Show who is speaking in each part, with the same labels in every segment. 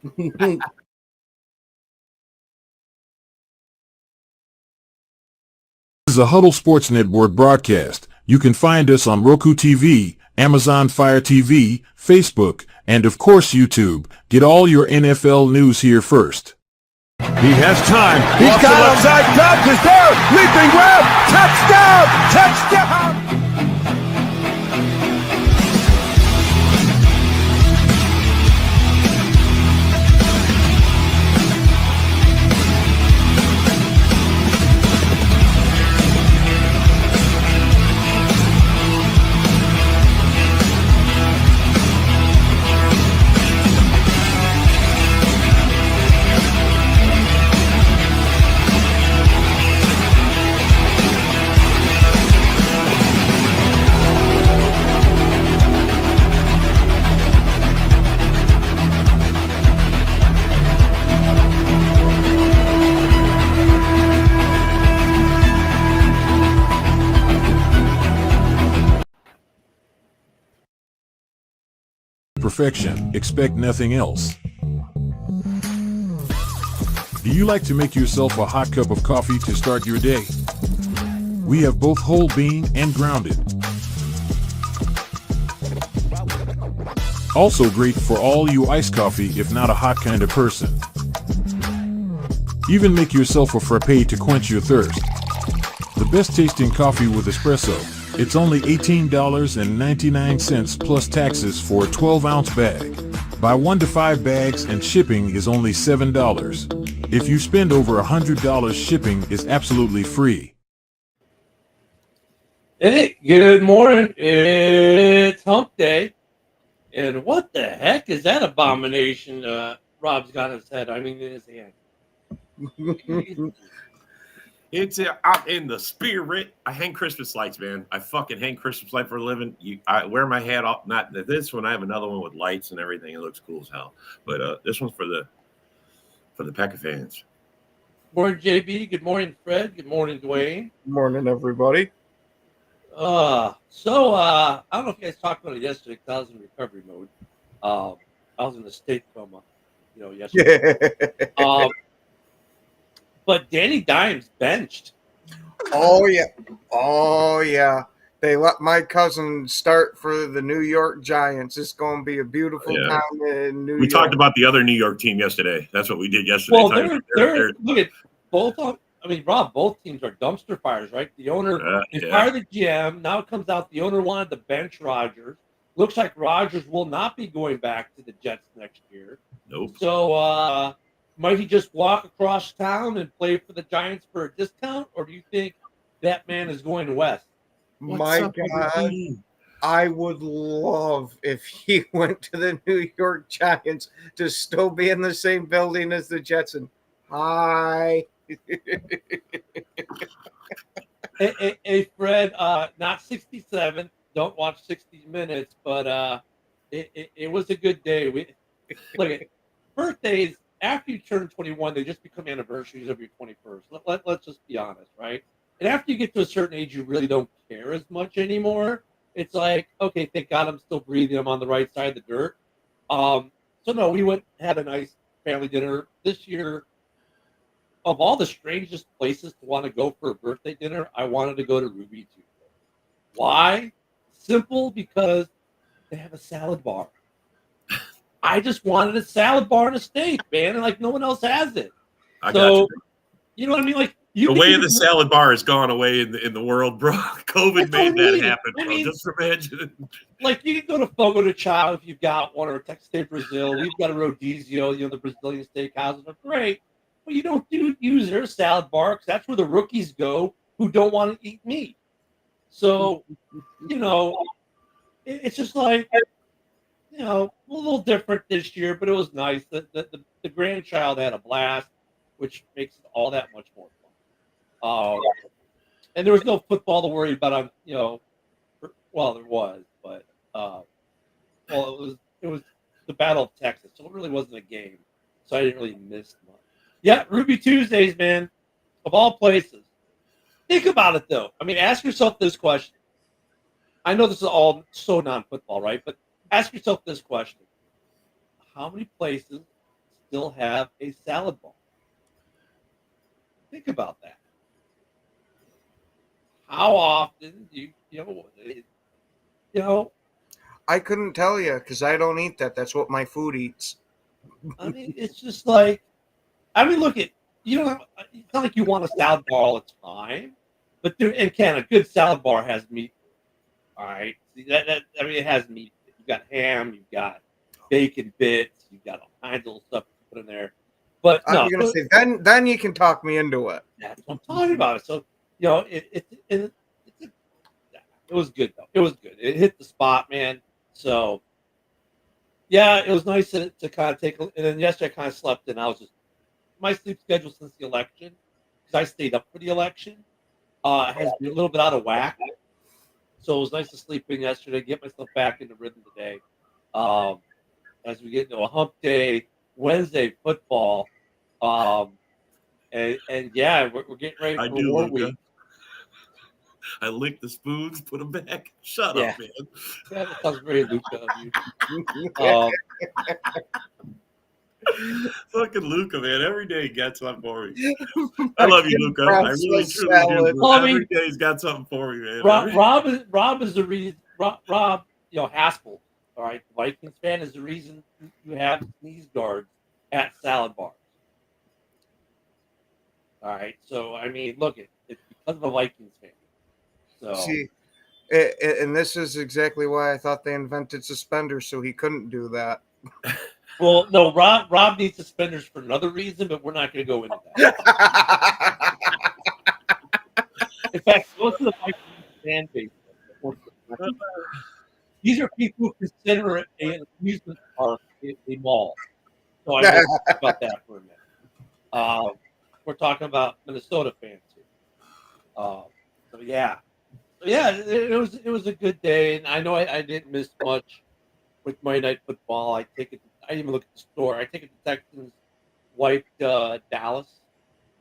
Speaker 1: This is a Huddle Sports Network broadcast. You can find us on Roku TV, Amazon Fire TV, Facebook, and of course YouTube. Get all your NFL news here first.
Speaker 2: He has time. He's got him. Side touch is there. Leaping grab. Touchdown. Touchdown.
Speaker 1: Perfection. Expect nothing else. Do you like to make yourself a hot cup of coffee to start your day? We have both whole bean and grounded. Also great for all you iced coffee if not a hot kind of person. Even make yourself a frappe to quench your thirst. The best tasting coffee with espresso. It's only $18.99 plus taxes for a 12-ounce bag. Buy 1 to 5 bags and shipping is only $7. If you spend over $100, shipping is absolutely free.
Speaker 3: Hey, good morning. It's hump day. And what the heck is that abomination Rob's got in his head? I mean, in his hand.
Speaker 4: It's I'm in the spirit. I hang Christmas lights, man. I fucking hang Christmas light for a living. I wear my hat off. Not this one. I have another one with lights and everything. It looks cool as hell. But this one's for the Packer fans.
Speaker 3: Good morning, JB. Good morning, Fred. Good morning, Dwayne.
Speaker 5: Good morning, everybody.
Speaker 3: I don't know if you guys talked about it yesterday because I was in recovery mode. I was in a state coma, yesterday. But Danny Dimes benched.
Speaker 5: Oh yeah. They let my cousin start for the New York Giants. It's going to be a beautiful time in New York.
Speaker 4: We talked about the other New York team yesterday. That's what we did yesterday.
Speaker 3: Well, they're look at both. Rob, both teams are dumpster fires, right? The owner fired the GM. Now it comes out the owner wanted to bench Rodgers. Looks like Rodgers will not be going back to the Jets next year.
Speaker 4: Nope.
Speaker 3: So might he just walk across town and play for the Giants for a discount, or do you think that man is going west?
Speaker 5: My God, I would love if he went to the New York Giants to still be in the same building as the Jets. And hi.
Speaker 3: Hey, Fred, not 67. Don't watch 60 Minutes, but it was a good day. Look at birthdays. After you turn 21, they just become anniversaries of your 21st. Let's just be honest, right? And after you get to a certain age, you really don't care as much anymore. It's like, okay, thank God I'm still breathing. I'm on the right side of the dirt. So no, we had a nice family dinner this year. Of all the strangest places to want to go for a birthday dinner, I wanted to go to Ruby Tuesday. Why? Simple, because they have a salad bar. I just wanted a salad bar and a steak, man, and like no one else has it.
Speaker 4: I got
Speaker 3: you know what I mean? Like
Speaker 4: the way of the salad bar has gone away in the world, bro. COVID made that happen, bro. Just imagine.
Speaker 3: Like you can go to Fogo de Chao if you've got one, or Texas State Brazil. We've got a Rodizio, the Brazilian steakhouses are great. But you don't use their salad bar because that's where the rookies go who don't want to eat meat. So, it's just like, a little different this year, but it was nice. The grandchild had a blast, which makes it all that much more fun. And there was no football to worry about. Well, there was, but it was the Battle of Texas, so it really wasn't a game. So I didn't really miss much. Yeah, Ruby Tuesdays, man, of all places. Think about it, though. I mean, ask yourself this question. I know this is all so non-football, right? But ask yourself this question. How many places still have a salad bar. Think about that. How often do you know?
Speaker 5: I couldn't tell you because I don't eat that. That's what my food eats.
Speaker 3: I mean, it's just like, I mean, look at you know, it's not like you want a salad bar all the time, but and a good salad bar has meat. All right, see that I mean, it has meat. You got ham, you got bacon bits, you got all kinds of stuff to put in there. But
Speaker 5: I
Speaker 3: no,
Speaker 5: was gonna say then you can talk me into it.
Speaker 3: that's what I'm talking about. So it was good though. It was good. It hit the spot, man. So yeah, it was nice to kind of take. And then yesterday I kind of slept in. I was just my sleep schedule since the election, because I stayed up for the election, has been a little bit out of whack. So it was nice to sleep in yesterday, get myself back into rhythm today. Um, as we get into a hump day, Wednesday football, and yeah, we're getting ready
Speaker 4: I
Speaker 3: for
Speaker 4: do,
Speaker 3: War
Speaker 4: Luca.
Speaker 3: Week.
Speaker 4: I lick the spoons, put them back. Shut
Speaker 3: Yeah.
Speaker 4: up, man.
Speaker 3: Yeah, that sounds very Luca of you. Um,
Speaker 4: Fucking Luca, man. Every day he got something for me. I love you, Luca. I really
Speaker 5: Brussels
Speaker 4: truly
Speaker 5: salad.
Speaker 4: do.
Speaker 3: Well, I
Speaker 4: Every
Speaker 3: mean-
Speaker 4: day he's got something for me, man.
Speaker 3: Rob is the reason. Rob, Haspel, all right, the Vikings fan, is the reason you have sneeze guards at salad bars. All right, so I mean, look, it's because of a Vikings fan. So
Speaker 5: See, and this is exactly why I thought they invented suspenders so he couldn't do that.
Speaker 3: well, no, Rob needs suspenders for another reason, but we're not going to go into that. In fact, most of the Vikings fan base, these are people who consider it an amusement park, a mall. So I will talk about that for a minute. We're talking about Minnesota fans here. So yeah, it was a good day, and I know I didn't miss much with Monday Night Football. I didn't even look at the score. I take it the Texans wiped Dallas.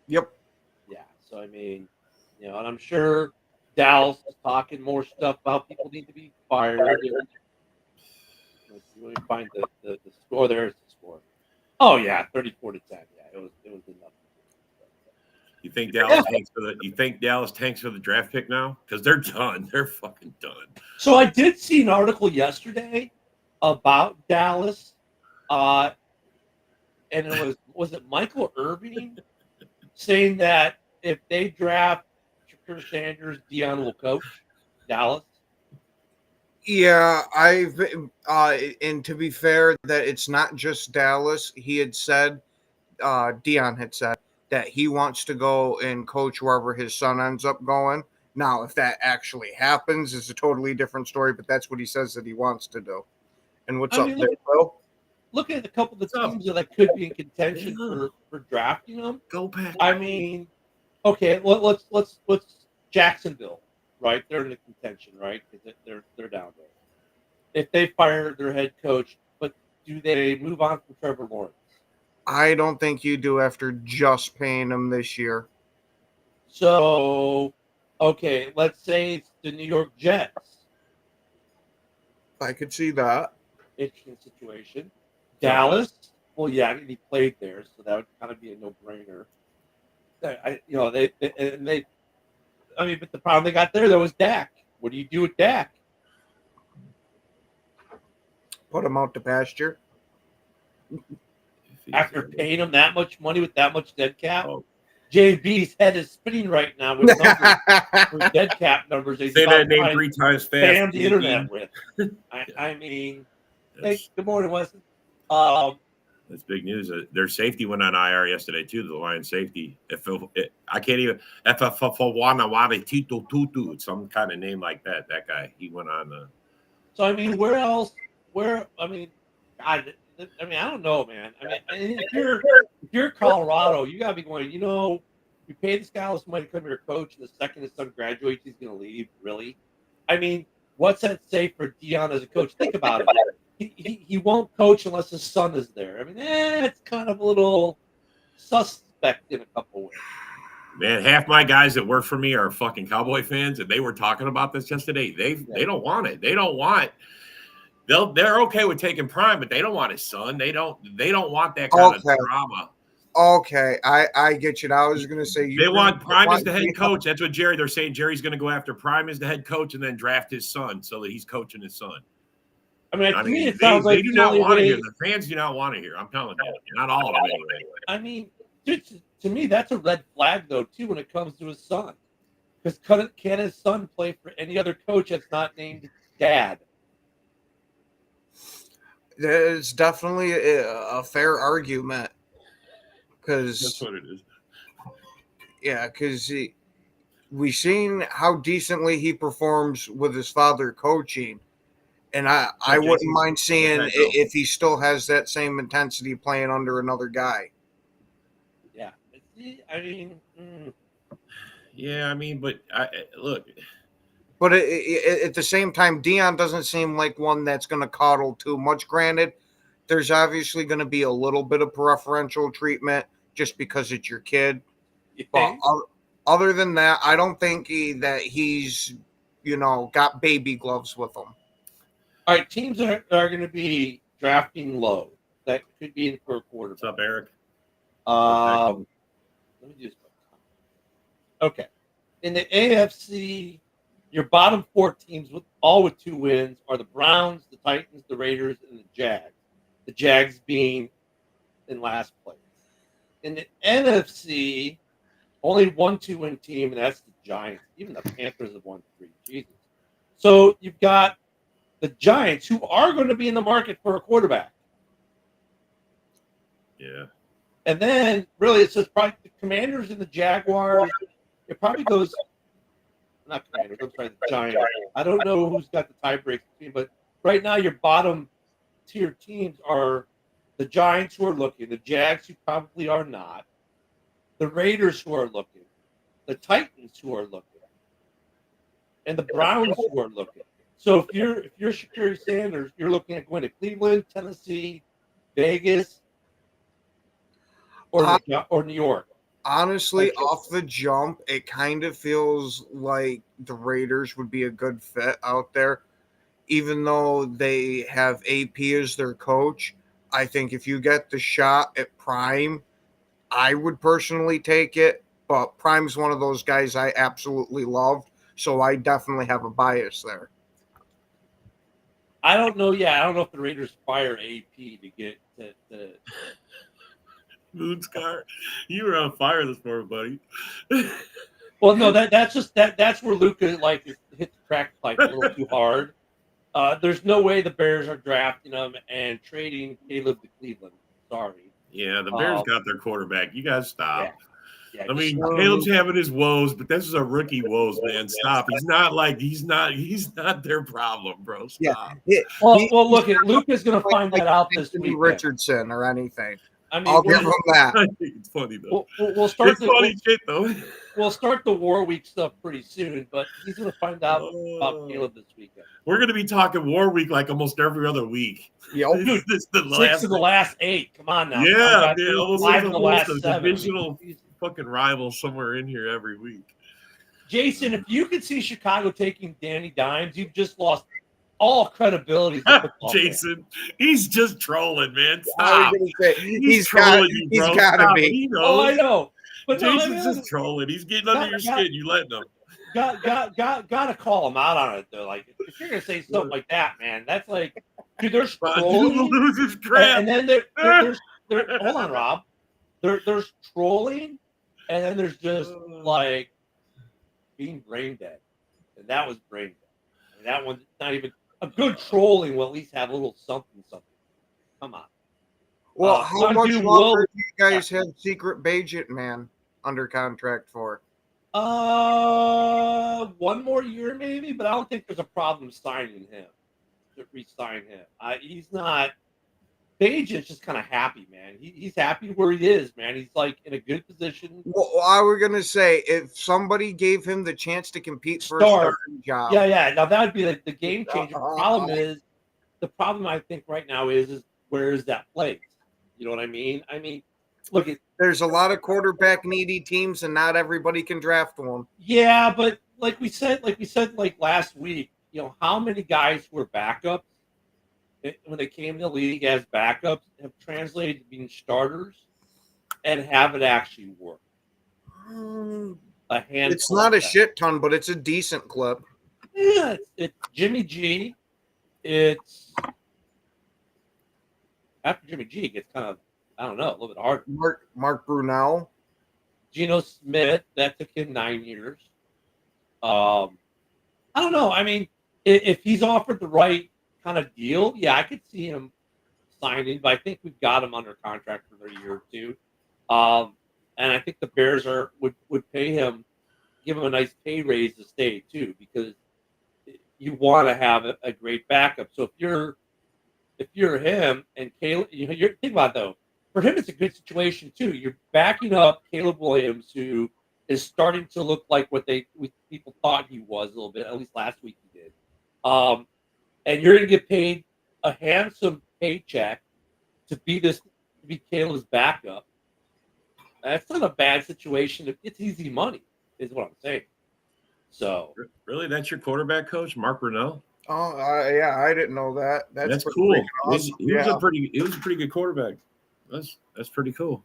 Speaker 5: Yep.
Speaker 3: Yeah, so I mean, and I'm sure Dallas is talking more stuff about people need to be fired. Let's see, let me find the score. There's the score. Oh yeah, 34-10. Yeah, it was enough.
Speaker 4: You think Dallas tanks for the? You think Dallas tanks for the draft pick now? Because they're done. They're fucking done.
Speaker 3: So I did see an article yesterday about Dallas, and it was it Michael Irving saying that if they draft Shakur Sanders, Dion will coach Dallas.
Speaker 5: Yeah, and to be fair, that it's not just Dallas. He had said, Dion had said that he wants to go and coach wherever his son ends up going. Now, if that actually happens, is a totally different story. But that's what he says that he wants to do. And what's up, there, Phil?
Speaker 3: Look at a couple of the
Speaker 4: What's up?
Speaker 3: teams that could be in contention for drafting them.
Speaker 4: Go back.
Speaker 3: I mean, okay, let's Jacksonville, right? They're in the contention, right? Because they're down there. If they fire their head coach, but do they move on from Trevor Lawrence?
Speaker 5: I don't think you do after just paying him this year.
Speaker 3: So, okay, let's say it's the New York Jets.
Speaker 5: I could see that.
Speaker 3: Interesting situation. Dallas, well, yeah, he played there, so that would kind of be a no-brainer. I mean, but the problem they got there was Dak. What do you do with Dak?
Speaker 5: Put him out to pasture.
Speaker 3: After paying him that much money with that much dead cap,
Speaker 4: Oh.
Speaker 3: JB's head is spinning right now with numbers, with dead cap numbers. He's
Speaker 4: Say
Speaker 3: about
Speaker 4: that
Speaker 3: to
Speaker 4: name
Speaker 3: try
Speaker 4: 3
Speaker 3: and
Speaker 4: times fast.
Speaker 3: spam the internet with. I mean, hey, good morning, Wesley.
Speaker 4: That's big news. Their safety went on IR yesterday too. The Lions safety. I can't even. Tito Tutu. Some kind of name like that. That guy. He went on.
Speaker 3: So I mean, where else? Where I mean, God, I mean, I don't know, man. I mean, if you're Colorado, you gotta be going. You pay this guy all this money to come here, coach, and the second his son graduates, he's gonna leave. Really? I mean, what's that say for Dion as a coach? Think about it. He won't coach unless his son is there. I mean, it's kind of a little suspect in a couple ways.
Speaker 4: Man, half my guys that work for me are fucking Cowboy fans, and they were talking about this yesterday. They don't want it. They don't want They're okay with taking Prime, but they don't want his son. They don't want that kind of drama.
Speaker 5: Okay, I get you. Now, I was going to say
Speaker 4: they want Prime as the head coach. That's what they're saying. Jerry's going to go after Prime as the head coach and then draft his son so that he's coaching his son.
Speaker 3: I mean, to me, it sounds like
Speaker 4: they do not want to hear. The fans do not want to hear. I'm telling you, not all of them anyway.
Speaker 3: I mean, to me, that's a red flag, though, too, when it comes to his son. Because can his son play for any other coach that's not named Dad?
Speaker 5: There's definitely a fair argument. Because
Speaker 4: that's what it is.
Speaker 5: Yeah, because we've seen how decently he performs with his father coaching. And I wouldn't mind seeing if he still has that same intensity playing under another guy.
Speaker 3: Yeah. I mean...
Speaker 4: Yeah, I mean, but look.
Speaker 5: But at the same time, Deion doesn't seem like one that's going to coddle too much. Granted, there's obviously going to be a little bit of preferential treatment just because it's your kid. But other than that, I don't think that he's, got baby gloves with him.
Speaker 3: All right, teams are going to be drafting low. That could be in for a quarterback.
Speaker 4: What's up, Eric?
Speaker 3: Let me just. Okay. In the AFC, your bottom 4 teams with 2 wins are the Browns, the Titans, the Raiders, and the Jags. The Jags being in last place. In the NFC, only 1 2-win team, and that's the Giants. Even the Panthers have won 3. Jesus. So you've got the Giants, who are going to be in the market for a quarterback.
Speaker 4: Yeah.
Speaker 3: And then, really, it's just probably the Commanders and the Jaguars. It probably goes, not Commanders, I'm sorry, the Giants. I don't know who's got the tiebreak between, but right now your bottom tier teams are the Giants who are looking, the Jags who probably are not, the Raiders who are looking, the Titans who are looking, and the Browns who are looking. So if you're Shakiri Sanders, you're looking at going to Cleveland, Tennessee, Vegas, or New York.
Speaker 5: Honestly, off the jump, it kind of feels like the Raiders would be a good fit out there. Even though they have AP as their coach, I think if you get the shot at Prime, I would personally take it. But Prime's one of those guys I absolutely loved, so I definitely have a bias there.
Speaker 3: I don't know. Yeah, I don't know if the Raiders fire AP to get to
Speaker 4: Moonscar, you were on fire this morning, buddy.
Speaker 3: Well, no, that's where Luka hit the crack pipe a little too hard. There's no way the Bears are drafting him and trading Caleb to Cleveland. Sorry.
Speaker 4: Yeah, the Bears got their quarterback. You guys stop.
Speaker 3: Yeah,
Speaker 4: I mean, Caleb's having his woes, but this is a rookie woes, man. Stop. He's not their problem, bro. Stop.
Speaker 5: Yeah.
Speaker 3: Well, look, Luka's going to find that out this week.
Speaker 5: Richardson or anything.
Speaker 3: I mean,
Speaker 5: I'll give him that.
Speaker 4: I think it's funny though.
Speaker 3: We'll start
Speaker 4: shit though.
Speaker 3: We'll start the War Week stuff pretty soon, but he's going to find out about Caleb this weekend.
Speaker 4: We're going to be talking War Week like almost every other week.
Speaker 5: Yep.
Speaker 3: Dude,
Speaker 4: this the
Speaker 3: 6 of the last 8. Come on now.
Speaker 4: Yeah, almost
Speaker 3: 5 of the last 7.
Speaker 4: Divisional fucking rival somewhere in here every week.
Speaker 3: Jason, if you could see Chicago taking Danny Dimes, you've just lost all credibility.
Speaker 4: Jason, he's just trolling, man.
Speaker 5: Stop. He's trolling you, bro. He's got to be.
Speaker 3: Oh, I know. But
Speaker 4: Jason's just trolling. He's getting under your skin. You letting him.
Speaker 3: Got to call him out on it though. Like if you're gonna say something like that, man, that's like, dude, there's trolling,
Speaker 4: loses crap.
Speaker 3: and then there's hold on, Rob. There's trolling, and then there's just like being brain dead, and that was brain dead. And that one's not even a good trolling. Will at least have a little something. Come on.
Speaker 5: Well, how much longer do you guys have Secret Bagent Man under contract for?
Speaker 3: 1 more year maybe, but I don't think there's a problem signing him. To re-sign him. He's not. Bagent's just kind of happy, man. He's happy where he is, man. He's like in a good position.
Speaker 5: Well, I was gonna say if somebody gave him the chance to compete for a starting job,
Speaker 3: yeah. Now that would be like the game changer. The problem I think right now is where is that place? You know what I mean? I mean, look,
Speaker 5: there's a lot of quarterback needy teams, and not everybody can draft one.
Speaker 3: Yeah, but like we said last week, how many guys were backups when they came to the league as backups have translated to being starters and have it actually work. A handful.
Speaker 5: It's not a
Speaker 3: of
Speaker 5: shit ton, but it's a decent clip.
Speaker 3: Yeah, it's Jimmy G. It's after Jimmy G it gets kind of, I don't know, a little bit harder.
Speaker 5: Mark Brunell.
Speaker 3: Geno Smith, that took him 9 years. I don't know. I mean, if he's offered the right kind of deal, yeah, I could see him signing, but I think we've got him under contract for a year or two. And I think the Bears would pay him, give him a nice pay raise to stay too, because you want to have a great backup. So if you're him and Caleb, you're think about it, though. For him, it's a good situation too. You're backing up Caleb Williams, who is starting to look like what people thought he was a little bit. At least last week he did. And you're going to get paid a handsome paycheck to be Caleb's backup. That's not a bad situation. It's easy money, is what I'm saying. So
Speaker 4: Really, that's your quarterback coach, Mark Brunell?
Speaker 5: Oh, yeah, I didn't know that.
Speaker 4: That's
Speaker 5: pretty
Speaker 4: cool.
Speaker 5: freaking awesome.
Speaker 4: He was a pretty good quarterback. That's pretty cool.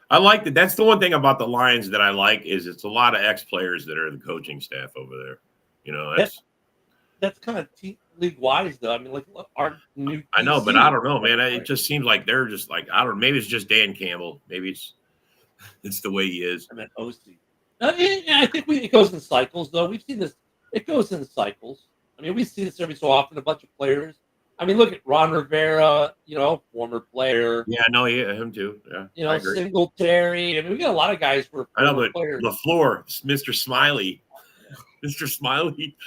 Speaker 4: I like that. That's the one thing about the Lions that I like is it's a lot of ex-players that are the coaching staff over there. You know,
Speaker 3: that's kind of league wise though. I mean, like our new.
Speaker 4: I know, but I don't know, man. It just seems like they're just like I don't. Maybe it's just Dan Campbell. Maybe it's the way he is.
Speaker 3: I mean, OC. I think it goes in cycles though. We've seen this. It goes in cycles. I mean, we see this every so often. A bunch of players. I mean, look at Ron Rivera. Former player.
Speaker 4: Yeah, no, yeah, him too. Yeah,
Speaker 3: Singletary. I mean, we got a lot of guys who are players.
Speaker 4: LaFleur, Mr. Smiley. Mr. Smiley,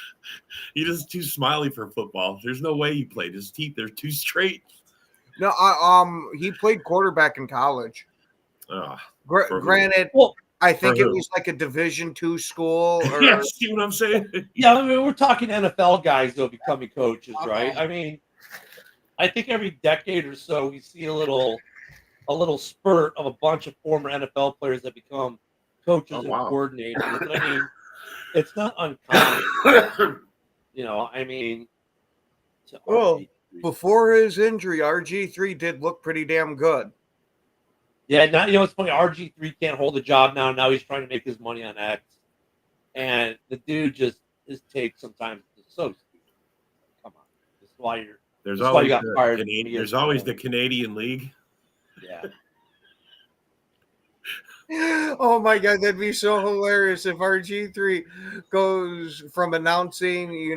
Speaker 4: he just too smiley for football. There's no way he played. His teeth, they're too straight.
Speaker 5: No, he played quarterback in college. Granted, I think it was like a Division II school.
Speaker 4: Yeah, see what I'm saying?
Speaker 3: Yeah, I mean, we're talking NFL guys though becoming coaches, right? I mean, I think every decade or so we see a little spurt of a bunch of former NFL players that become coaches and coordinators. But I mean, it's not uncommon. I mean,
Speaker 5: before his injury, RG3 did look pretty damn good.
Speaker 3: Yeah, now it's funny. RG3 can't hold a job now. Now he's trying to make his money on X, and the dude his take sometimes is so stupid. Come on, this is why you're.
Speaker 4: There's always the Canadian League.
Speaker 3: Yeah.
Speaker 5: Oh my God, that'd be so hilarious if RG3 goes from announcing,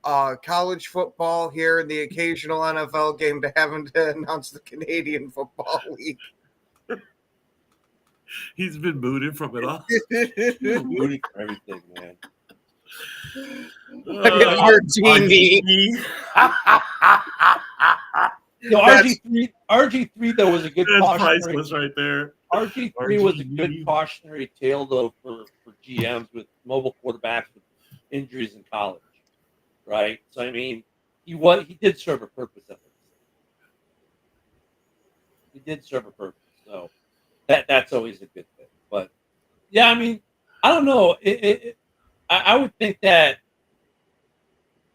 Speaker 5: college football here and the occasional NFL game to having to announce the Canadian Football League.
Speaker 4: He's been booted from it all.
Speaker 3: Booted for everything, man. RG3 though was a good cautionary.
Speaker 4: Priceless right there.
Speaker 3: RG3 was a good cautionary tale though for GMs with mobile quarterbacks with injuries in college, right? So I mean, he did serve a purpose. He did serve a purpose, so that's always a good thing. But yeah, I mean, I don't know. I would think that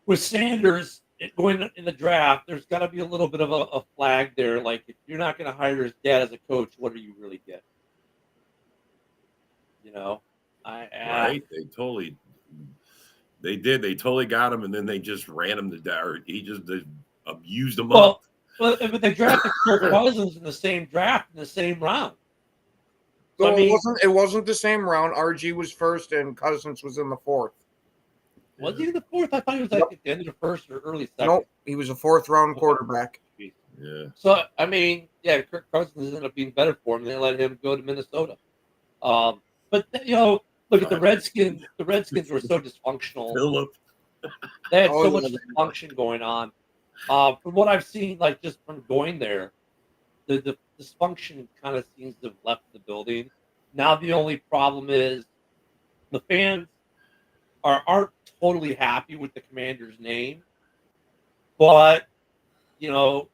Speaker 3: with Sanders going in the draft, there's got to be a little bit of a flag there. Like, if you're not going to hire his dad as a coach, what are you really getting?
Speaker 4: Right? They totally got him, and then they just ran him to death. Or he just abused him up.
Speaker 3: Well, but they drafted Kirk Cousins in the same draft in the same round.
Speaker 5: So it wasn't the same round. RG was first, and Cousins was in the fourth.
Speaker 3: Was he the fourth? I thought he was like at the end of the first or early second.
Speaker 5: Nope, he was a fourth round quarterback.
Speaker 4: Yeah.
Speaker 3: So I mean, yeah, Kirk Cousins ended up being better for him. They let him go to Minnesota. But look at the Redskins. The Redskins were so dysfunctional.
Speaker 4: Phillip.
Speaker 3: They had so much dysfunction going on. From what I've seen, like just from going there, the dysfunction kind of seems to have left the building. Now the only problem is the fans aren't totally happy with the Commander's name, but they know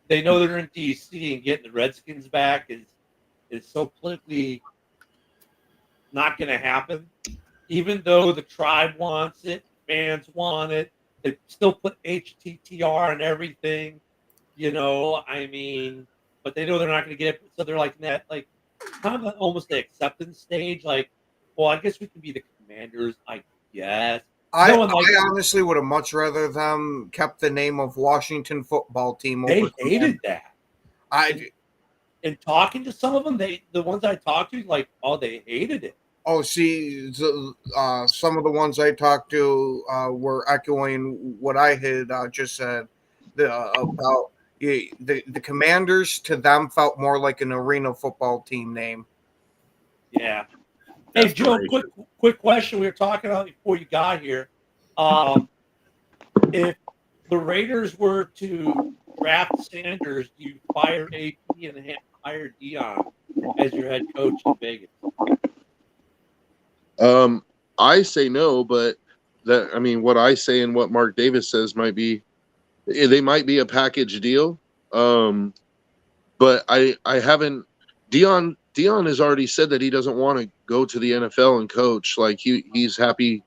Speaker 3: they're in DC and getting the Redskins back is so politically not going to happen. Even though the tribe wants it, fans want it, They still put HTTR and everything, I mean, but they know they're not going to get it. So they're like that, like kind of almost the acceptance stage. Like, well, I guess we can be the Commanders, I guess.
Speaker 5: I,
Speaker 3: No one likes.
Speaker 5: I honestly would have much rather them kept the name of Washington Football Team over.
Speaker 3: They hated that.
Speaker 5: I
Speaker 3: And talking to some of them, the ones I talked to, like, oh, they hated it.
Speaker 5: see, some of the ones I talked to were echoing what I had just said about the Commanders. To them, felt more like an arena football team name.
Speaker 3: Yeah. Hey, Joe, quick question. We were talking about before you got here. If the Raiders were to draft Sanders, do you fire AP and hire Dion as your head coach in Vegas?
Speaker 6: I say no, but what I say and what Mark Davis says might be, they might be a package deal. But I haven't. Dion has already said that he doesn't want to go to the NFL and coach. Like he's happy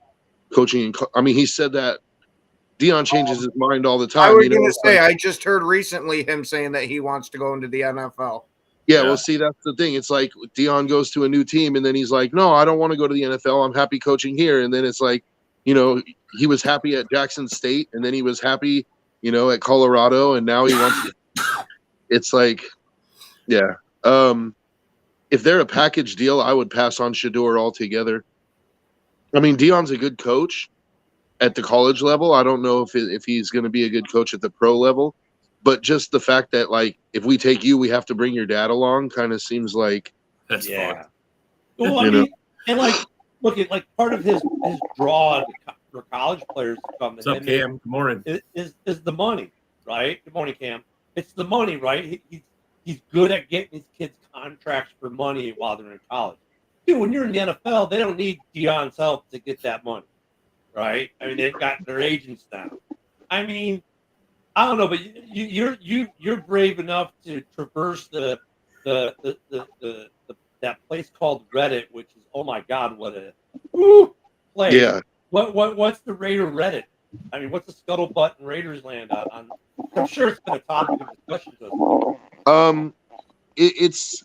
Speaker 6: coaching. He said that Dion changes his mind all the time.
Speaker 5: I was going to say, I just heard recently him saying that he wants to go into the NFL.
Speaker 6: Yeah, well, see, that's the thing. It's like Dion goes to a new team, and then he's like, no, I don't want to go to the NFL. I'm happy coaching here. And then it's like, he was happy at Jackson State, and then he was happy, at Colorado, and now he wants to. It's like, yeah. If they're a package deal, I would pass on Shador altogether. Dion's a good coach at the college level. I don't know if he's going to be a good coach at the pro level. But just the fact that, like, if we take you, we have to bring your dad along kind of seems like
Speaker 4: that's fun.
Speaker 3: Well, and like, look at like part of his draw for college players to come.
Speaker 4: What's up, Cam? Good morning.
Speaker 3: Is the money, right? Good morning, Cam. It's the money, right? He's good at getting his kids contracts for money while they're in college. Dude, when you're in the NFL, they don't need Dion's help to get that money, right? They've got their agents now. I don't know, but you're brave enough to traverse the that place called Reddit, which is, oh my God, what a place.
Speaker 6: Yeah.
Speaker 3: What's the Raider Reddit? What's the scuttlebutt in Raiders land on? I'm sure it's been a topic of discussion to us.
Speaker 6: It's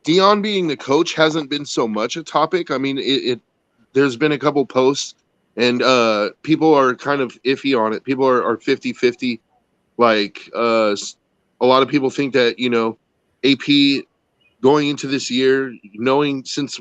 Speaker 6: Dion being the coach hasn't been so much a topic. There's been a couple posts. And people are kind of iffy on it. People are 50-50. Like, a lot of people think that, AP going into this year, he's known since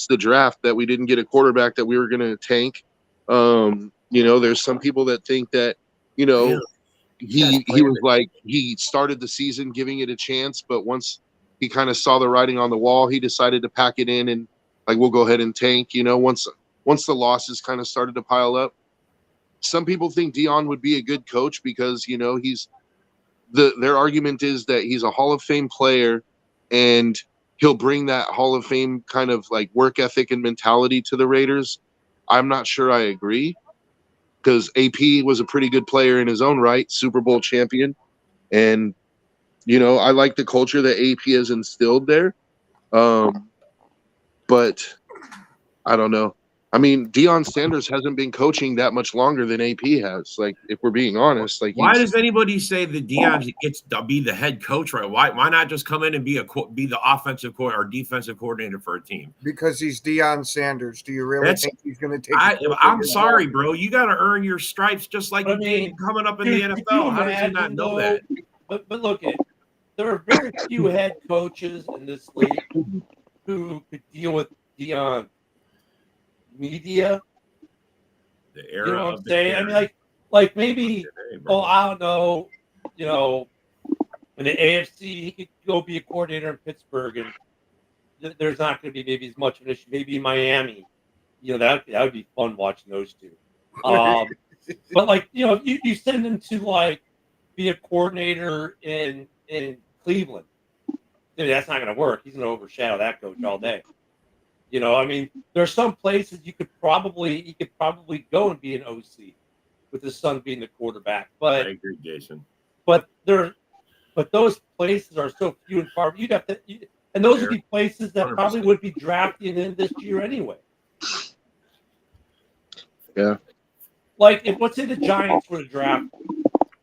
Speaker 6: the draft that we didn't get a quarterback, that we were going to tank. There's some people that think that, he was like, he started the season giving it a chance, but once he kind of saw the writing on the wall, he decided to pack it in and, like, we'll go ahead and tank, once the losses kind of started to pile up. Some people think Dion would be a good coach because, their argument is that he's a Hall of Fame player and he'll bring that Hall of Fame kind of like work ethic and mentality to the Raiders. I'm not sure I agree, because AP was a pretty good player in his own right, Super Bowl champion. And, I like the culture that AP has instilled there. But I don't know. Deion Sanders hasn't been coaching that much longer than AP has. Like, if we're being honest, like,
Speaker 4: why does anybody say that Deion gets to be the head coach? Right? Why not just come in and be the offensive or defensive coordinator for a team?
Speaker 5: Because he's Deion Sanders. Do you really think he's going to take?
Speaker 4: I'm sorry, bro. You got to earn your stripes just like coming up in the NFL. How does he not know that?
Speaker 3: But look, there are very few head coaches in this league who could deal with Deion. Media,
Speaker 4: the era,
Speaker 3: you know what I'm saying? Like maybe, I don't know, in the AFC, he could go be a coordinator in Pittsburgh, and there's not going to be maybe as much of an issue. Maybe Miami, that would be fun watching those two. But like, you send him to like be a coordinator in Cleveland, that's not going to work. He's going to overshadow that coach all day. There are some places he could probably go and be an OC with his son being the quarterback. But
Speaker 4: I agree, Jason.
Speaker 3: But those places are so few and far. You'd have to, and those would be places that 100%. Probably would be drafted in this year anyway.
Speaker 6: Yeah.
Speaker 3: Like, if let's say the Giants were to draft,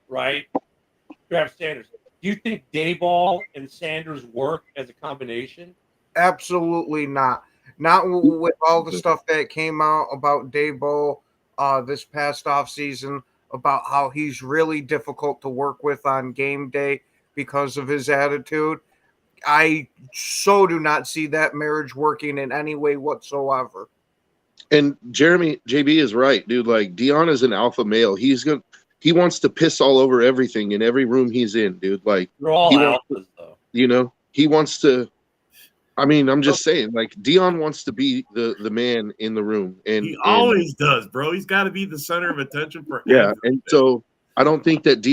Speaker 3: right? Draft Sanders. Do you think Dayball and Sanders work as a combination?
Speaker 5: Absolutely not. Not with all the stuff that came out about Dayball this past off season, about how he's really difficult to work with on game day because of his attitude. I so do not see that marriage working in any way whatsoever.
Speaker 6: And Jeremy JB is right, dude. Like Dion is an alpha male. He wants to piss all over everything in every room he's in, dude. Like
Speaker 3: They're all
Speaker 6: he wants,
Speaker 3: alphas, though.
Speaker 6: he wants to. I mean, I'm just saying, like Dion wants to be the man in the room, and
Speaker 4: He always does, bro. He's got to be the center of attention for
Speaker 6: yeah.
Speaker 4: everything.
Speaker 6: And so I don't think that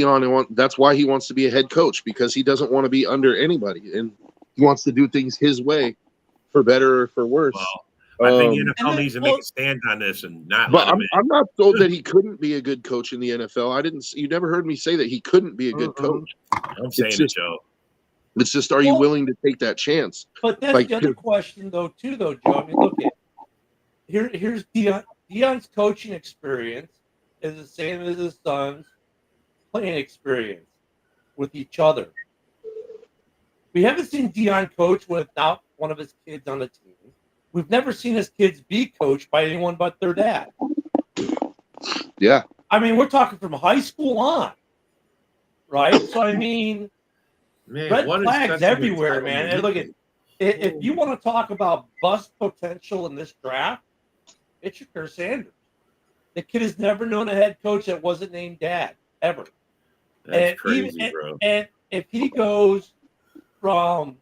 Speaker 6: that's why he wants to be a head coach, because he doesn't want to be under anybody, and he wants to do things his way, for better or for worse.
Speaker 4: Well, I think the NFL needs to make a stand on this and not.
Speaker 6: But I'm not told that he couldn't be a good coach in the NFL. You never heard me say that he couldn't be a good coach.
Speaker 4: I'm saying it, Joe.
Speaker 6: It's just, are you willing to take that chance?
Speaker 3: But that's the other question, though, Joe. I mean, look at here's Dion. Dion's coaching experience is the same as his son's playing experience with each other. We haven't seen Dion coach without one of his kids on the team. We've never seen his kids be coached by anyone but their dad.
Speaker 6: Yeah.
Speaker 3: I mean, we're talking from high school on, right? So, I mean, red flags everywhere, man. And look at, if you want to talk about bust potential in this draft, it's your Shakur Sanders. The kid has never known a head coach that wasn't named Dad, ever.
Speaker 4: That's crazy, bro.
Speaker 3: And if he goes from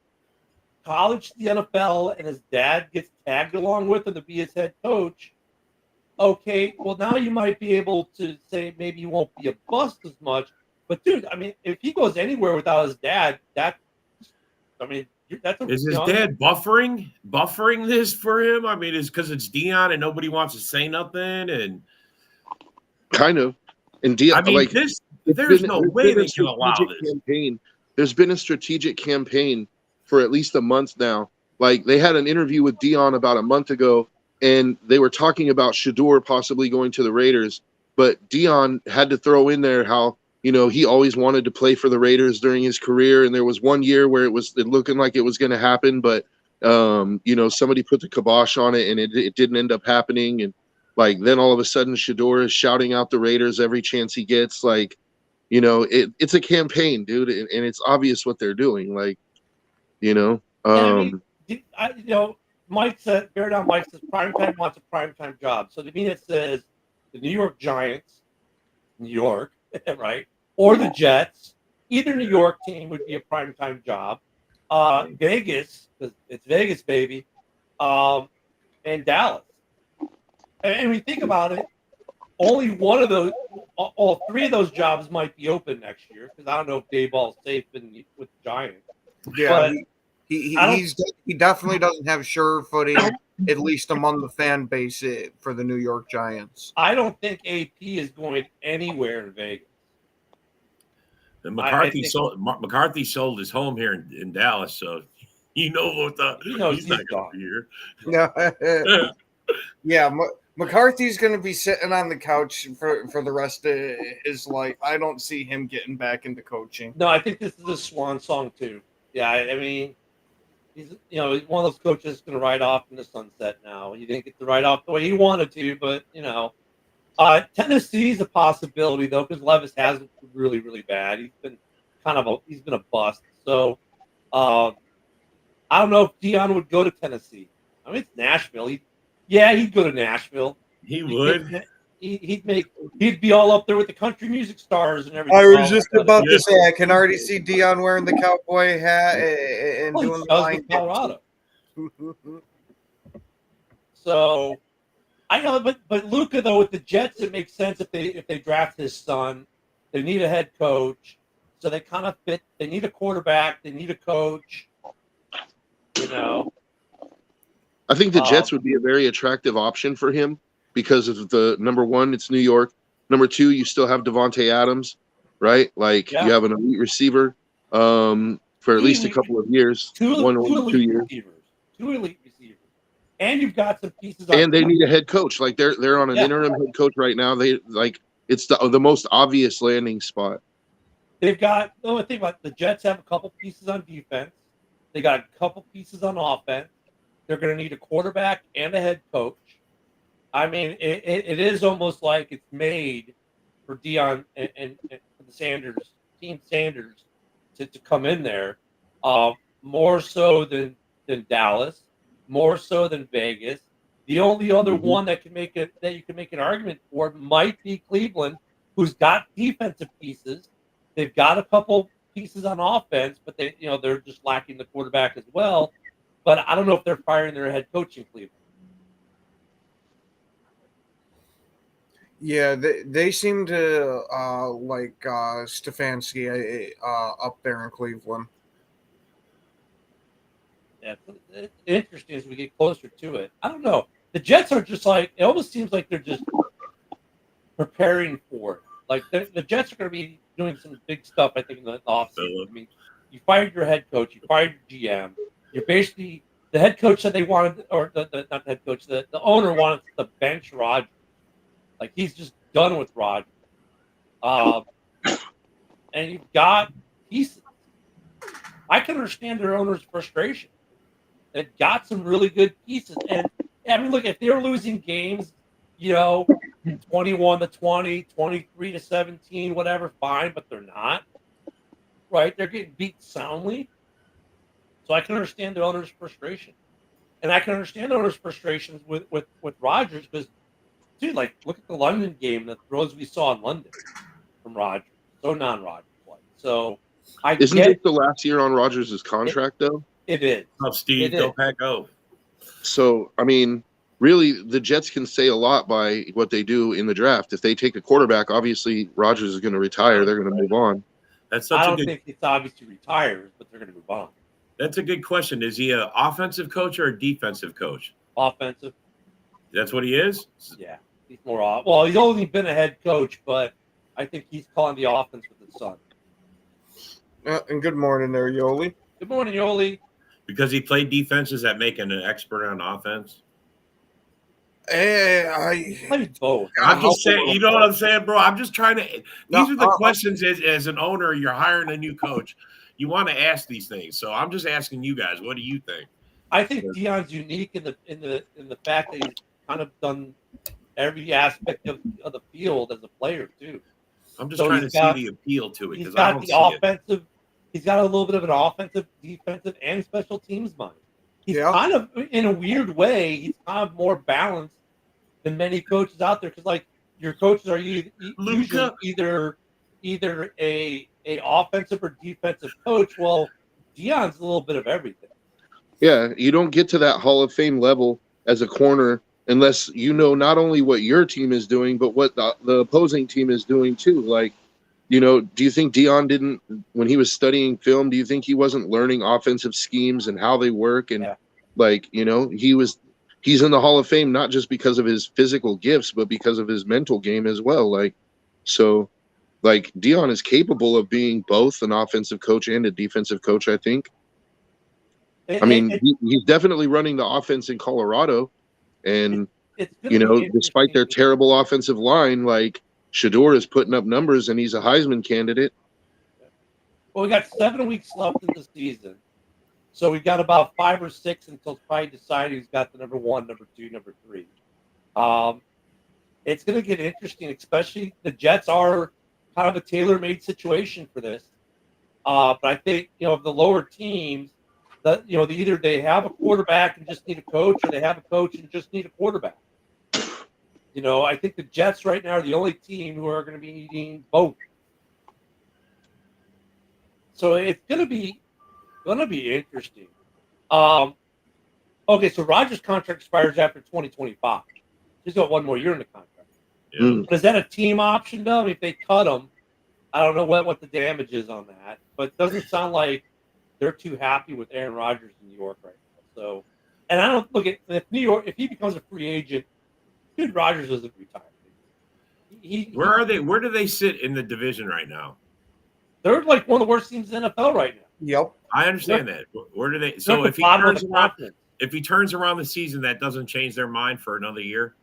Speaker 3: college to the NFL and his dad gets tagged along with him to be his head coach, okay, well, now you might be able to say maybe he won't be a bust as much. But, dude, I mean, if he goes anywhere without his dad, that's
Speaker 4: is his dad buffering this for him? I mean, it's because it's Dion and nobody wants to say nothing, and
Speaker 6: kind of. And Dion,
Speaker 4: I mean,
Speaker 6: like,
Speaker 4: there's no way they can allow this.
Speaker 6: There's been a strategic campaign for at least a month now. Like, they had an interview with Dion about a month ago, and they were talking about Shador possibly going to the Raiders, but Dion had to throw in there how, he always wanted to play for the Raiders during his career. And there was one year where it looking like it was going to happen, but, somebody put the kibosh on it and it didn't end up happening. And like, then all of a sudden Shador is shouting out the Raiders every chance he gets. Like, it's a campaign, dude. And it's obvious what they're doing. Like,
Speaker 3: Mike said, Bear Down Mike says, primetime wants a primetime job. So to me, it says the New York Giants, New York, right? Or the Jets. Either New York team would be a primetime job. Vegas, because it's Vegas, baby, and Dallas. And we think about it, only one of those, all three of those jobs might be open next year, because I don't know if Dayball's safe with the Giants.
Speaker 5: Yeah, he definitely doesn't have sure footing, at least among the fan base for the New York Giants.
Speaker 3: I don't think AP is going anywhere in Vegas.
Speaker 4: And McCarthy sold his home here in Dallas, so he's not going to be here.
Speaker 5: Yeah, yeah. McCarthy's going to be sitting on the couch for the rest of his life. I don't see him getting back into coaching.
Speaker 3: No, I think this is a swan song too. Yeah, I mean, he's one of those coaches that's going to ride off in the sunset now. He didn't get to ride off the way he wanted to, but Tennessee's a possibility though, because Levis has been really, really bad. He's been a bust. So I don't know if Dion would go to Tennessee. I mean, it's Nashville. He'd go to Nashville.
Speaker 4: He would.
Speaker 3: He'd be all up there with the country music stars and everything.
Speaker 5: I was just about to say, I can already see Dion wearing the cowboy hat and doing the line.
Speaker 3: Colorado. So I know, but Luka though with the Jets, it makes sense if they draft his son. They need a head coach, so they kind of fit. They need a quarterback. They need a coach.
Speaker 6: I think the Jets would be a very attractive option for him because of the number one, it's New York. Number two, you still have Devontae Adams, right? Like you have an elite receiver for at least a couple of years.
Speaker 3: 2
Speaker 6: 2 years.
Speaker 3: Two elite receivers. And you've got some pieces.
Speaker 6: And they need a head coach. Like they're on an interim head coach right now. They like it's the most obvious landing spot.
Speaker 3: They've got the only thing about the Jets have a couple pieces on defense. They got a couple pieces on offense. They're going to need a quarterback and a head coach. I mean, it is almost like it's made for Deion and the Team Sanders, to come in there, more so than Dallas, more so than Vegas. The only other one that you can make an argument for might be Cleveland, who's got defensive pieces. They've got a couple pieces on offense, but they're just lacking the quarterback as well. But I don't know if they're firing their head coach in Cleveland.
Speaker 5: Yeah, they seem to like Stefanski up there in Cleveland.
Speaker 3: Yeah, it's interesting as we get closer to it. I don't know. The Jets are just like, it almost seems like they're just preparing for it. Like the Jets are going to be doing some big stuff, I think, in the offseason. I mean, you fired your head coach, you fired your GM. You're basically, the head coach said they wanted, or not the head coach, the owner wanted to bench Rodgers. Like, he's just done with Rodgers. And you've got pieces. I can understand their owner's frustration. They've got some really good pieces. And, I mean, look, if they're losing games, 21-20, 23-17, whatever, fine, but they're not. Right? They're getting beat soundly. So I can understand the owner's frustration. And I can understand the owner's frustrations with Rodgers because, dude, like, look at the London game, the throws we saw in London from Rodgers. So non-Rodgers like. So
Speaker 6: Isn't it the last year on Rodgers' contract, though?
Speaker 3: It is.
Speaker 4: Oh, Steve, go pack go.
Speaker 6: So, I mean, really, the Jets can say a lot by what they do in the draft. If they take a quarterback, obviously Rodgers is going to retire. They're going to move on.
Speaker 3: I don't think it's obviously retires, but they're going to move on.
Speaker 4: That's a good question. Is he an offensive coach or a defensive coach?
Speaker 3: Offensive.
Speaker 4: That's what he is?
Speaker 3: Yeah. He's more off. Well, he's only been a head coach, but I think he's calling the offense with his son.
Speaker 5: And good morning there, Yoli.
Speaker 3: Good morning, Yoli.
Speaker 4: Because he played defenses that make him an expert on offense?
Speaker 5: I
Speaker 3: played both.
Speaker 4: I'm just saying, you know what I'm saying, bro? I'm just trying to. These are the questions as an owner, you're hiring a new coach. You want to ask these things. So I'm just asking you guys, what do you think?
Speaker 3: I think Deion's unique in the fact that he's kind of done every aspect of the field as a player too.
Speaker 4: I'm just trying to see the appeal to it.
Speaker 3: He's got the offensive. He's got a little bit of an offensive, defensive, and special teams mind. He's kind of, in a weird way, he's kind of more balanced than many coaches out there. Because, like, your coaches are usually either a offensive or defensive coach. Well, Deion's a little bit of everything.
Speaker 6: Yeah, you don't get to that Hall of Fame level as a corner unless you know not only what your team is doing, but what the opposing team is doing too. Like, do you think Deion didn't, when he was studying film, do you think he wasn't learning offensive schemes and how they work? And he's in the Hall of Fame, not just because of his physical gifts, but because of his mental game as well. So Deion is capable of being both an offensive coach and a defensive coach, I think. He's definitely running the offense in Colorado. And, despite their terrible offensive line, like, Shador is putting up numbers, and he's a Heisman candidate.
Speaker 3: Well, we got 7 weeks left in the season. So we've got about 5 or 6 until it's probably decided who's got the number 1, number 2, number 3. It's going to get interesting, especially the Jets are kind of a tailor-made situation for this. But I think, of the lower teams, that either they have a quarterback and just need a coach, or they have a coach and just need a quarterback. I think the Jets right now are the only team who are going to be needing both. So it's going to be interesting. Okay, so Rodgers' contract expires after 2025. He's got 1 more year in the contract.
Speaker 4: Yeah.
Speaker 3: But is that a team option, though? I mean, if they cut him, I don't know what the damage is on that. But it doesn't sound like they're too happy with Aaron Rodgers in New York right now. So, and I don't look at if New York, if he becomes a free agent, dude, Rodgers doesn't retire.
Speaker 4: Where are they? Where do they sit in the division right now?
Speaker 3: They're like one of the worst teams in the NFL right now.
Speaker 5: Yep.
Speaker 4: I understand that. Where do they? So if he turns if he turns around the season, that doesn't change their mind for another year.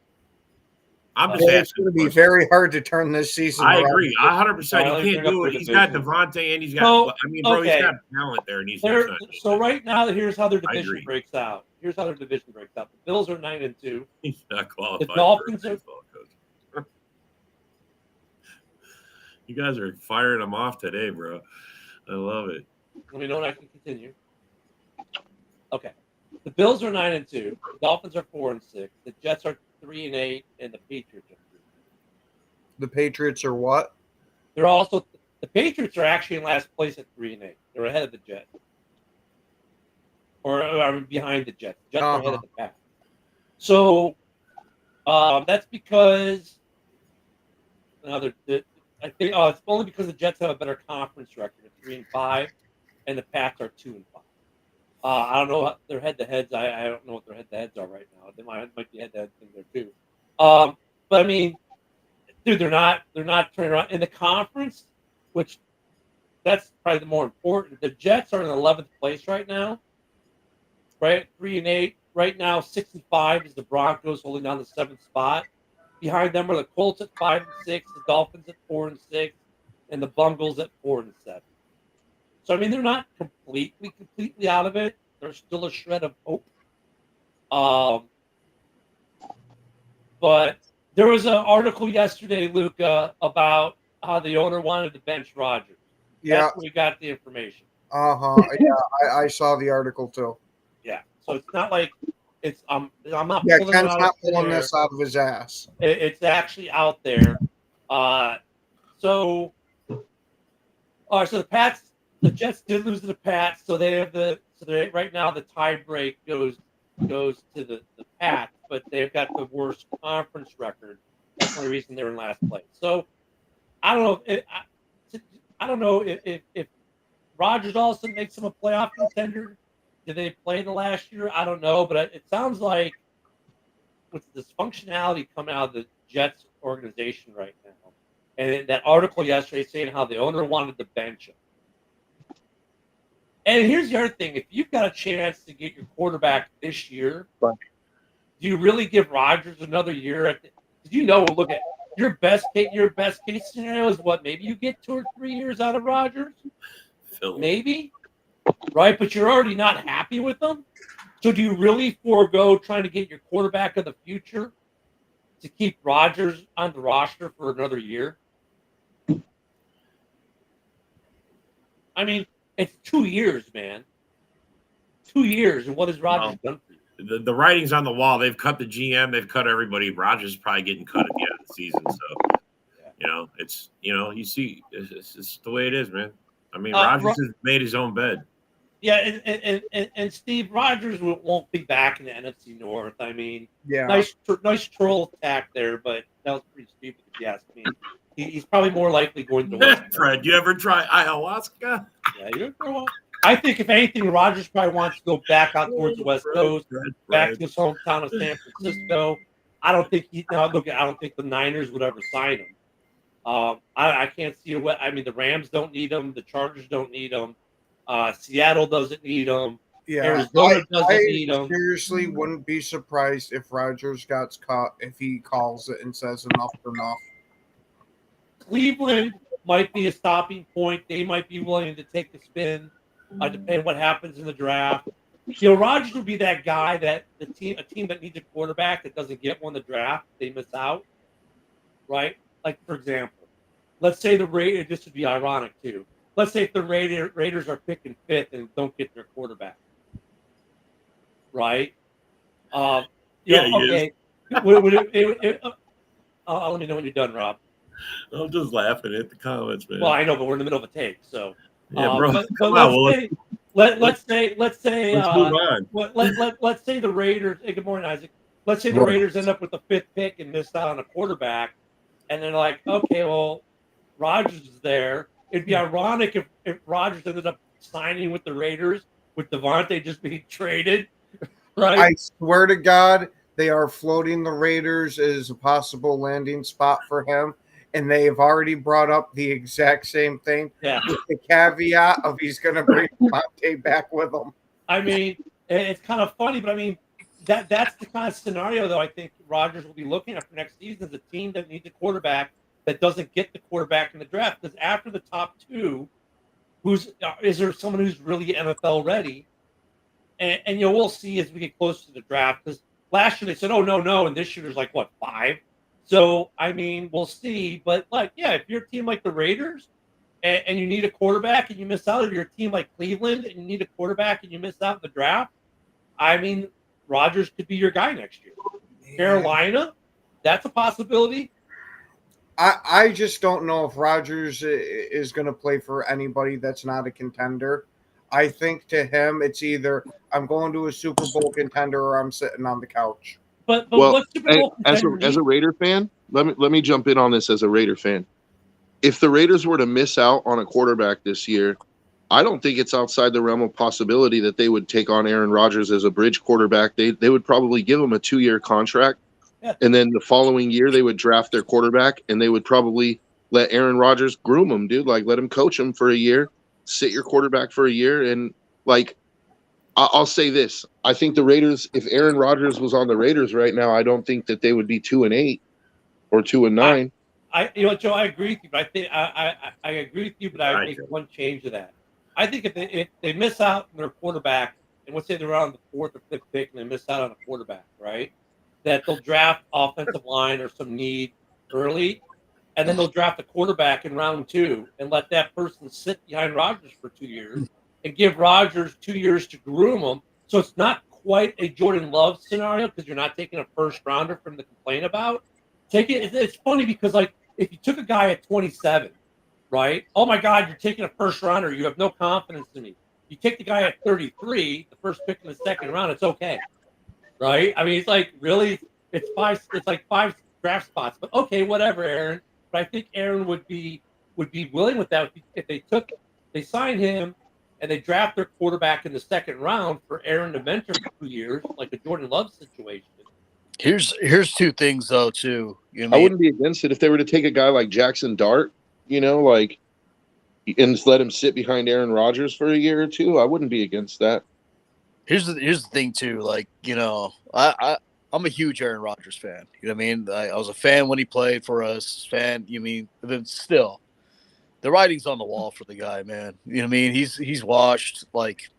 Speaker 4: I'm just
Speaker 5: It's
Speaker 4: asking.
Speaker 5: going to be very hard to turn this season
Speaker 4: I
Speaker 5: around.
Speaker 4: agree. 100%.
Speaker 3: Let
Speaker 4: He
Speaker 3: me
Speaker 4: can't
Speaker 3: bring up
Speaker 4: do
Speaker 3: their
Speaker 4: it. He's got
Speaker 3: division.
Speaker 4: Devontae and he's got.
Speaker 3: So,
Speaker 4: I mean, bro,
Speaker 3: okay.
Speaker 4: he's got talent there, and he's not doing
Speaker 3: So
Speaker 4: that.
Speaker 3: right now, here's how their
Speaker 4: I
Speaker 3: division
Speaker 4: agree.
Speaker 3: breaks out. Here's how their division breaks out. The Bills are 9-2.
Speaker 4: He's not qualified.
Speaker 3: The Dolphins
Speaker 4: for a baseball coach. You guys are firing them off today, bro. I love it.
Speaker 3: Let me know when I can continue. Okay. The Bills are 9-2. The Dolphins are 4-6. The Jets are 3-8, and the Patriots are 3.
Speaker 5: The Patriots are what?
Speaker 3: They're also the Patriots are actually in last place at 3-8. They're ahead of the Jets, or behind the Jets. The Jets are ahead of the Packers. So that's because I think it's only because the Jets have a better conference record at 3-5, and the Pats are 2-5. I don't know what their head-to-heads. I don't know what their head-to-heads are right now. They might be head-to-head thing there too. But I mean, dude, they're not turning around in the conference, which that's probably the more important. The Jets are in 11th place right now, right? 3-8 right now. 6-5 is the Broncos holding down the 7th spot. Behind them are the Colts at 5-6, the Dolphins at 4-6, and the Bungles at 4-7. So I mean, they're not completely out of it. There's still a shred of hope. But there was an article yesterday, Luca, about how the owner wanted to bench Rodgers.
Speaker 5: Yeah.
Speaker 3: That's where we got the information.
Speaker 5: Yeah, I saw the article too.
Speaker 3: Yeah. So it's not like it's I'm not
Speaker 5: Yeah,
Speaker 3: pulling
Speaker 5: Ken's
Speaker 3: it out
Speaker 5: not
Speaker 3: of thin
Speaker 5: pulling
Speaker 3: air.
Speaker 5: this out of his ass.
Speaker 3: It's actually out there. So the Jets did lose to the Pats, so they have right now the tie break goes to the Pats, but they've got the worst conference record. That's the only reason they're in last place. So I don't know if Rodgers also makes them a playoff contender. Did they play the last year? I don't know, but it sounds like with the dysfunctionality coming out of the Jets organization right now, and that article yesterday saying how the owner wanted to bench him. And here's the other thing: if you've got a chance to get your quarterback this year, do you really give Rodgers another year? Look at your best case scenario is what? Maybe you get 2 or 3 years out of Rodgers, maybe, right? But you're already not happy with them. So do you really forego trying to get your quarterback of the future to keep Rodgers on the roster for another year? I mean, it's 2 years, man. 2 years, and what has Rodgers done for you?
Speaker 4: The writing's on the wall. They've cut the GM. They've cut everybody. Rodgers is probably getting cut at the end of the season. So, it's you see, it's the way it is, man. I mean, Rodgers has made his own bed.
Speaker 3: Yeah, and Steve Rodgers won't be back in the NFC North. I mean,
Speaker 5: Yeah,
Speaker 3: nice troll attack there, but that was pretty stupid if you ask me. He's probably more likely going to West Coast.
Speaker 4: Fred, you ever try ayahuasca?
Speaker 3: Yeah, I think if anything, Rodgers probably wants to go back out towards the West Coast, back to his hometown of San Francisco. I don't think the Niners would ever sign him. I can't see what. I mean, the Rams don't need him. The Chargers don't need him. Seattle doesn't need him.
Speaker 5: yeah.
Speaker 3: Arizona doesn't need him.
Speaker 5: Seriously, wouldn't be surprised if Rodgers got caught if he calls it and says enough enough.
Speaker 3: Cleveland might be a stopping point. They might be willing to take the spin, depending on what happens in the draft. Rodgers would be that guy that a team that needs a quarterback that doesn't get one in the draft, they miss out, right? Like, for example, let's say the Raiders, this would be ironic too. Let's say if the Raiders are picking 5th and don't get their quarterback, right? Okay. Let me know when you're done, Rob.
Speaker 4: I'm just laughing at the comments, man.
Speaker 3: Well, I know, but we're in the middle of a take, so.
Speaker 4: Yeah, bro.
Speaker 3: Let's say
Speaker 4: let's move on.
Speaker 3: Let's say the Raiders. Hey, good morning, Isaac. Let's say the Raiders end up with the 5th pick and miss out on a quarterback, and they're like, okay, well, Rodgers is there. It'd be ironic if Rodgers ended up signing with the Raiders with Devontae just being traded, right?
Speaker 5: I swear to God, they are floating the Raiders as a possible landing spot for him. And they've already brought up the exact same thing with the caveat of he's going to bring Devontae back with him.
Speaker 3: I mean, And it's kind of funny, but I mean, that's the kind of scenario, though, I think Rodgers will be looking at for next season is a team that needs a quarterback that doesn't get the quarterback in the draft. Because after the top two, is there someone who's really NFL ready? And we'll see as we get closer to the draft. Because last year they said, "Oh no," and this year there's like what 5. So I mean, we'll see. But if you're a team like the Raiders and you need a quarterback and you miss out, or you're a team like Cleveland and you need a quarterback and you miss out in the draft, I mean, Rodgers could be your guy next year. Carolina, that's a possibility.
Speaker 5: I just don't know if Rodgers is going to play for anybody that's not a contender. I think to him, it's either I'm going to a Super Bowl contender or I'm sitting on the couch.
Speaker 3: But
Speaker 6: Well,
Speaker 3: what Super Bowl
Speaker 6: as
Speaker 3: contender
Speaker 6: a Raider fan, let me jump in on this as a Raider fan. If the Raiders were to miss out on a quarterback this year, I don't think it's outside the realm of possibility that they would take on Aaron Rodgers as a bridge quarterback. They would probably give him a 2-year contract.
Speaker 3: Yeah.
Speaker 6: And then the following year, they would draft their quarterback, and they would probably let Aaron Rodgers groom him, dude. Like, let him coach him for a year, sit your quarterback for a year. And, like, I'll say this. I think the Raiders, if Aaron Rodgers was on the Raiders right now, I don't think that they would be 2-8 or 2-9.
Speaker 3: Joe, I agree with you, but I think I agree with you, but I would make one change to that. I think if they miss out on their quarterback, and let's say they're on the 4th or 5th pick and they miss out on a quarterback, right? That they'll draft offensive line or some need early, and then they'll draft a quarterback in round 2 and let that person sit behind Rodgers for 2 years and give Rodgers 2 years to groom him. So it's not quite a Jordan Love scenario because you're not taking a first rounder for him to complain about. It's funny because, like, if you took a guy at 27, right? Oh my God, you're taking a first rounder. You have no confidence in me. You take the guy at 33, the first pick in the second round, it's okay. Right? I mean, it's like really, it's like 5 draft spots, but okay, whatever, Aaron. But I think Aaron would be willing with that if they sign him and they draft their quarterback in the second round for Aaron to mentor for 2 years, like a Jordan Love situation.
Speaker 7: Here's 2 things though too.
Speaker 6: I wouldn't be against it if they were to take a guy like Jackson Dart, like, and just let him sit behind Aaron Rodgers for a year or 2. I wouldn't be against that.
Speaker 7: Here's the thing too. Like, I'm a huge Aaron Rodgers fan. You know what I mean? I was a fan when he played for us. But still, the writing's on the wall for the guy, man. You know what I mean? He's washed. Like,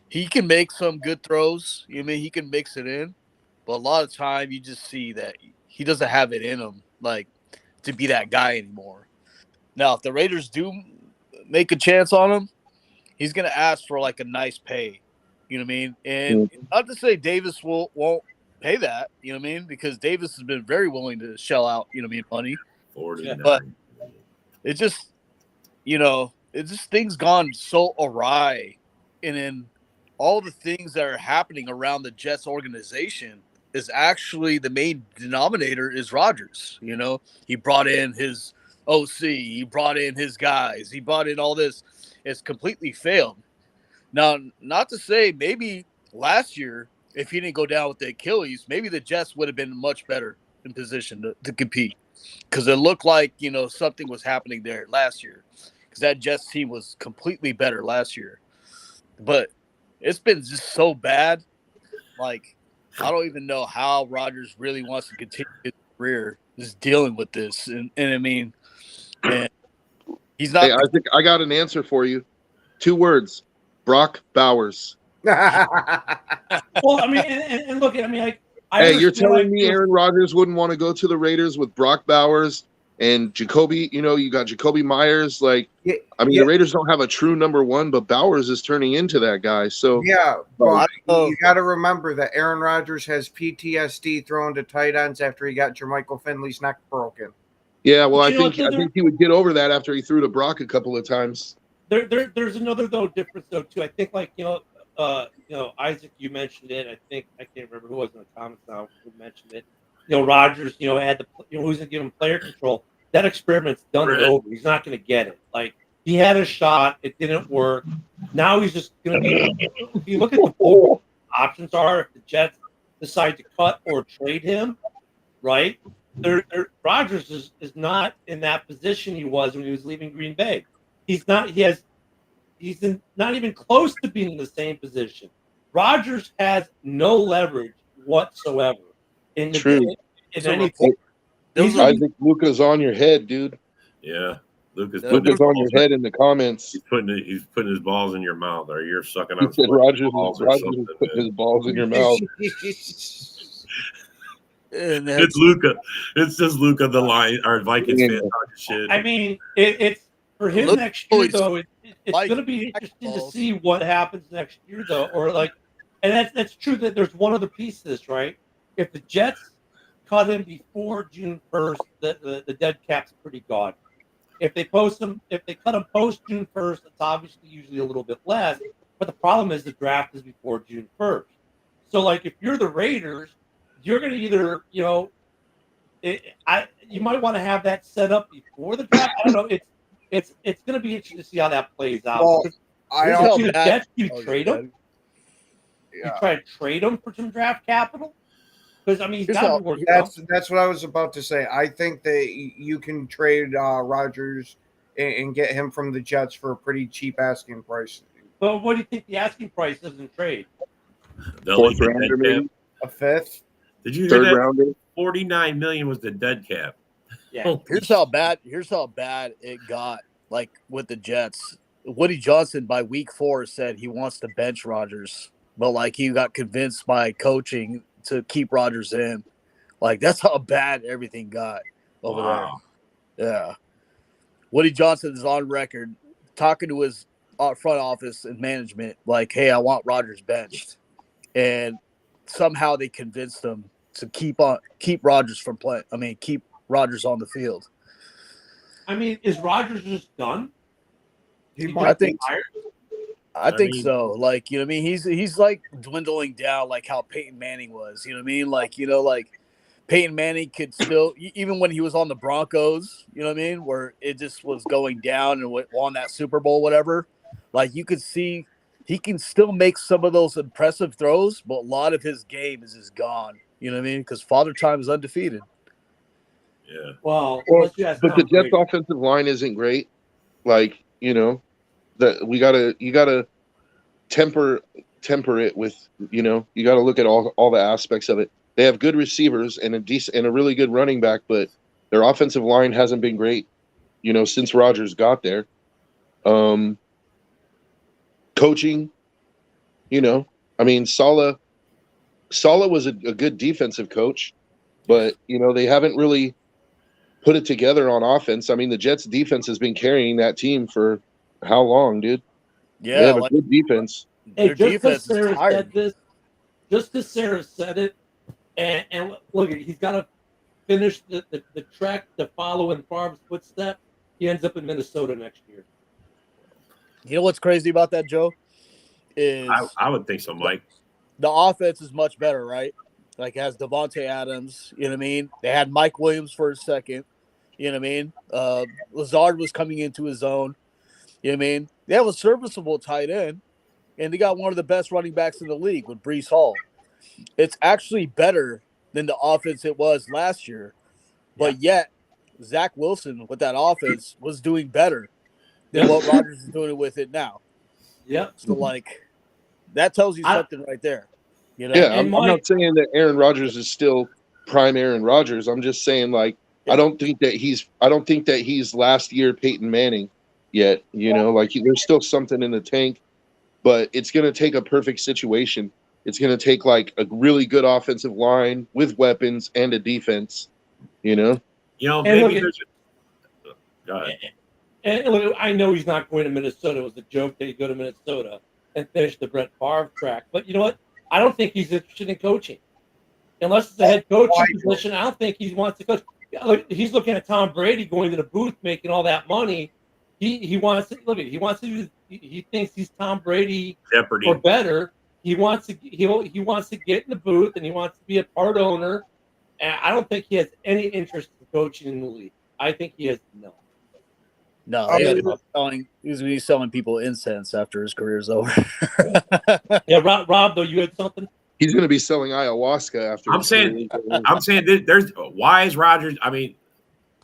Speaker 7: he can make some good throws. You know what I mean? He can mix it in, but a lot of time you just see that he doesn't have it in him, like, to be that guy anymore. Now, if the Raiders do make a chance on him, he's gonna ask for like a nice pay. You know what I mean? And not to say Davis won't pay that, you know what I mean? Because Davis has been very willing to shell out, money.
Speaker 4: 49.
Speaker 7: But it just, things gone so awry. And then all the things that are happening around the Jets organization is actually the main denominator is Rodgers. He brought in his OC, he brought in his guys, he brought in all this. It's completely failed. Now, not to say maybe last year, if he didn't go down with the Achilles, maybe the Jets would have been much better in position to compete because it looked like, something was happening there last year because that Jets team was completely better last year. But it's been just so bad. Like, I don't even know how Rodgers really wants to continue his career just dealing with this. And I mean, and he's not.
Speaker 6: Hey, I think I got an answer for you. 2 words. Brock Bowers.
Speaker 3: Well, I mean, and look, I mean,
Speaker 6: hey, you're telling me Aaron Rodgers wouldn't want to go to the Raiders with Brock Bowers and Jacoby? You got Jacoby Myers. Like, the Raiders don't have a true number 1, but Bowers is turning into that guy. So
Speaker 5: well, you got to remember that Aaron Rodgers has PTSD throwing to tight ends after he got Jermichael Finley's neck broken.
Speaker 6: Yeah, well, I think he would get over that after he threw to Brock a couple of times.
Speaker 3: There's another difference though too. I think Isaac, you mentioned it. I can't remember who was in the comments now who mentioned it. Rodgers, had who's going to give him player control. That experiment's done and over. He's not going to get it. Like, he had a shot, it didn't work. Now he's just going to be. If you look at the board, options are if the Jets decide to cut or trade him, right? Rodgers is not in that position he was when he was leaving Green Bay. He's not. He's not even close to being in the same position. Rodgers has no leverage whatsoever in the
Speaker 6: True.
Speaker 3: in
Speaker 7: It's a
Speaker 3: any.
Speaker 7: report. There was
Speaker 3: He's
Speaker 7: a,
Speaker 6: I think Luca's on your head, dude.
Speaker 4: Yeah, Lucas.
Speaker 7: There
Speaker 6: Luca's on your head in the comments.
Speaker 4: He's putting his balls in your mouth, or you're sucking
Speaker 6: He
Speaker 4: on
Speaker 6: said
Speaker 4: somebody's
Speaker 6: Rogers
Speaker 4: balls or
Speaker 6: is
Speaker 4: something.
Speaker 6: putting
Speaker 4: Man.
Speaker 6: his balls in your mouth.
Speaker 7: and
Speaker 4: It's Luca. It's just Luca, the Lion or Vikings fan
Speaker 6: Yeah.
Speaker 4: talking shit.
Speaker 3: I mean, it's for him
Speaker 7: Look,
Speaker 3: next year
Speaker 7: he's
Speaker 3: though. It's
Speaker 7: like
Speaker 3: going to be interesting to
Speaker 7: balls.
Speaker 3: see what happens next year though, or like, and that's true that there's one other piece to this, right? If the Jets cut him before June 1st, the dead cap's pretty gone. If they cut him post June 1st, it's obviously usually a little bit less. But the problem is the draft is before June 1st. So like if you're the Raiders, you're going to either you might want to have that set up before the draft. I don't know. It's going to be interesting to see how that plays out.
Speaker 5: Well, I
Speaker 7: Here's
Speaker 5: don't.
Speaker 7: how
Speaker 3: the
Speaker 7: bad-
Speaker 3: Jets, you
Speaker 7: Oh,
Speaker 3: trade
Speaker 7: yeah.
Speaker 3: him. You
Speaker 5: Yeah.
Speaker 3: try to trade him for some draft capital because I mean he's
Speaker 7: Here's
Speaker 3: got
Speaker 7: how-
Speaker 3: to be working out.
Speaker 5: That's what I was about to say. I think that you can trade Rodgers and get him from the Jets for a pretty cheap asking price.
Speaker 3: But what do you think the asking price is in trade?
Speaker 4: They'll
Speaker 6: Fourth
Speaker 4: leave the
Speaker 6: rounder,
Speaker 4: dead
Speaker 6: maybe.
Speaker 4: cap.
Speaker 5: A fifth.
Speaker 4: Did you hear
Speaker 6: Third
Speaker 4: that?
Speaker 6: rounder.
Speaker 4: 49 million was the dead cap.
Speaker 3: Yeah.
Speaker 7: Here's how bad it got. Like with the Jets, Woody Johnson by week 4 said he wants to bench Rodgers, but like he got convinced by coaching to keep Rodgers in. Like that's how bad everything got over
Speaker 4: Wow.
Speaker 7: there. Yeah, Woody Johnson is on record talking to his front office and management, like, "Hey, I want Rodgers benched," and somehow they convinced him to keep Rodgers from playing. I mean, keep Rodgers on the field.
Speaker 3: I mean, is Rodgers just done?
Speaker 5: He
Speaker 3: He
Speaker 5: might
Speaker 7: I think-
Speaker 3: retired?
Speaker 7: I think
Speaker 4: mean-
Speaker 7: so. Like, you know what I mean? He's like dwindling down like how Peyton Manning was. You know what I mean? Like, you know, like Peyton Manning could still, even when he was on the Broncos, you know what I mean? Where it just was going down and won that Super Bowl, whatever. Like, you could see he can still make some of those impressive throws, but a lot of his game is just gone. You know what I mean? Because Father Time is undefeated.
Speaker 4: Yeah.
Speaker 3: Well,
Speaker 6: Well,
Speaker 3: unless you ask
Speaker 6: but the
Speaker 3: Tom
Speaker 6: Jets
Speaker 3: Brady.
Speaker 6: offensive line isn't great. Like, you know, that you gotta temper it with, you know, you gotta look at all the aspects of it. They have good receivers and a really good running back, but their offensive line hasn't been great, you know, since Rodgers got there. Coaching, you know, I mean, Saleh was a good defensive coach, but you know, they haven't really put it together on offense. I mean, the Jets defense has been carrying that team for how long, dude? They
Speaker 7: Yeah,
Speaker 6: have a
Speaker 7: like
Speaker 6: good defense.
Speaker 3: Hey,
Speaker 7: their
Speaker 3: just
Speaker 7: defense
Speaker 3: because
Speaker 7: is
Speaker 3: Sarah
Speaker 7: tired.
Speaker 3: said this, just because Sarah said it, and look, he's got to finish the trek to follow in Favre's footsteps. He ends up in Minnesota next year.
Speaker 7: You know what's crazy about that, Joe? Is
Speaker 4: I would think so, Mike.
Speaker 7: the offense is much better, right? Like it has Devontae Adams, you know what I mean? They had Mike Williams for a second, you know what I mean? Lazard was coming into his own, you know what I mean? They have a serviceable tight end, and they got one of the best running backs in the league with Brees Hall. It's actually better than the offense it was last year, but yet Zach Wilson with that offense was doing better than what Rodgers is doing with it now.
Speaker 3: Yep.
Speaker 7: So like that tells you
Speaker 3: I-
Speaker 7: something right there. You know,
Speaker 6: Yeah,
Speaker 3: And
Speaker 6: I'm not
Speaker 3: Mike-
Speaker 6: saying that Aaron Rodgers is still prime Aaron Rodgers. I'm just saying, like, I don't think that he's last year Peyton Manning yet. You know, like there's still something in the tank, but it's going to take a perfect situation. It's going to take like a really good offensive line with weapons and a defense. You know,
Speaker 4: You know,
Speaker 3: And
Speaker 4: maybe
Speaker 3: look,
Speaker 4: there's. Go ahead.
Speaker 3: And look, I know he's not going to Minnesota. It was a joke that he'd go to Minnesota and finish the Brett Favre track. But you know what? I don't think he's interested in coaching. Unless it's a head coaching position, I don't think he wants to coach. Look, he's looking at Tom Brady going to the booth making all that money. He wants to look. He wants to. He thinks he's Tom Brady
Speaker 4: Jeopardy.
Speaker 3: or better. He wants to. He wants to get in the booth and he wants to be a part owner. And I don't think he has any interest in coaching in the league. I think he has no.
Speaker 7: no,
Speaker 5: I
Speaker 7: he's
Speaker 5: mean-
Speaker 7: gonna be selling people incense after his career's over.
Speaker 3: Yeah, Rob, though, you had something.
Speaker 6: he's going to be selling ayahuasca after.
Speaker 4: I'm
Speaker 6: his
Speaker 4: saying-
Speaker 6: career is over.
Speaker 4: I'm saying there's why is Rodgers? I mean,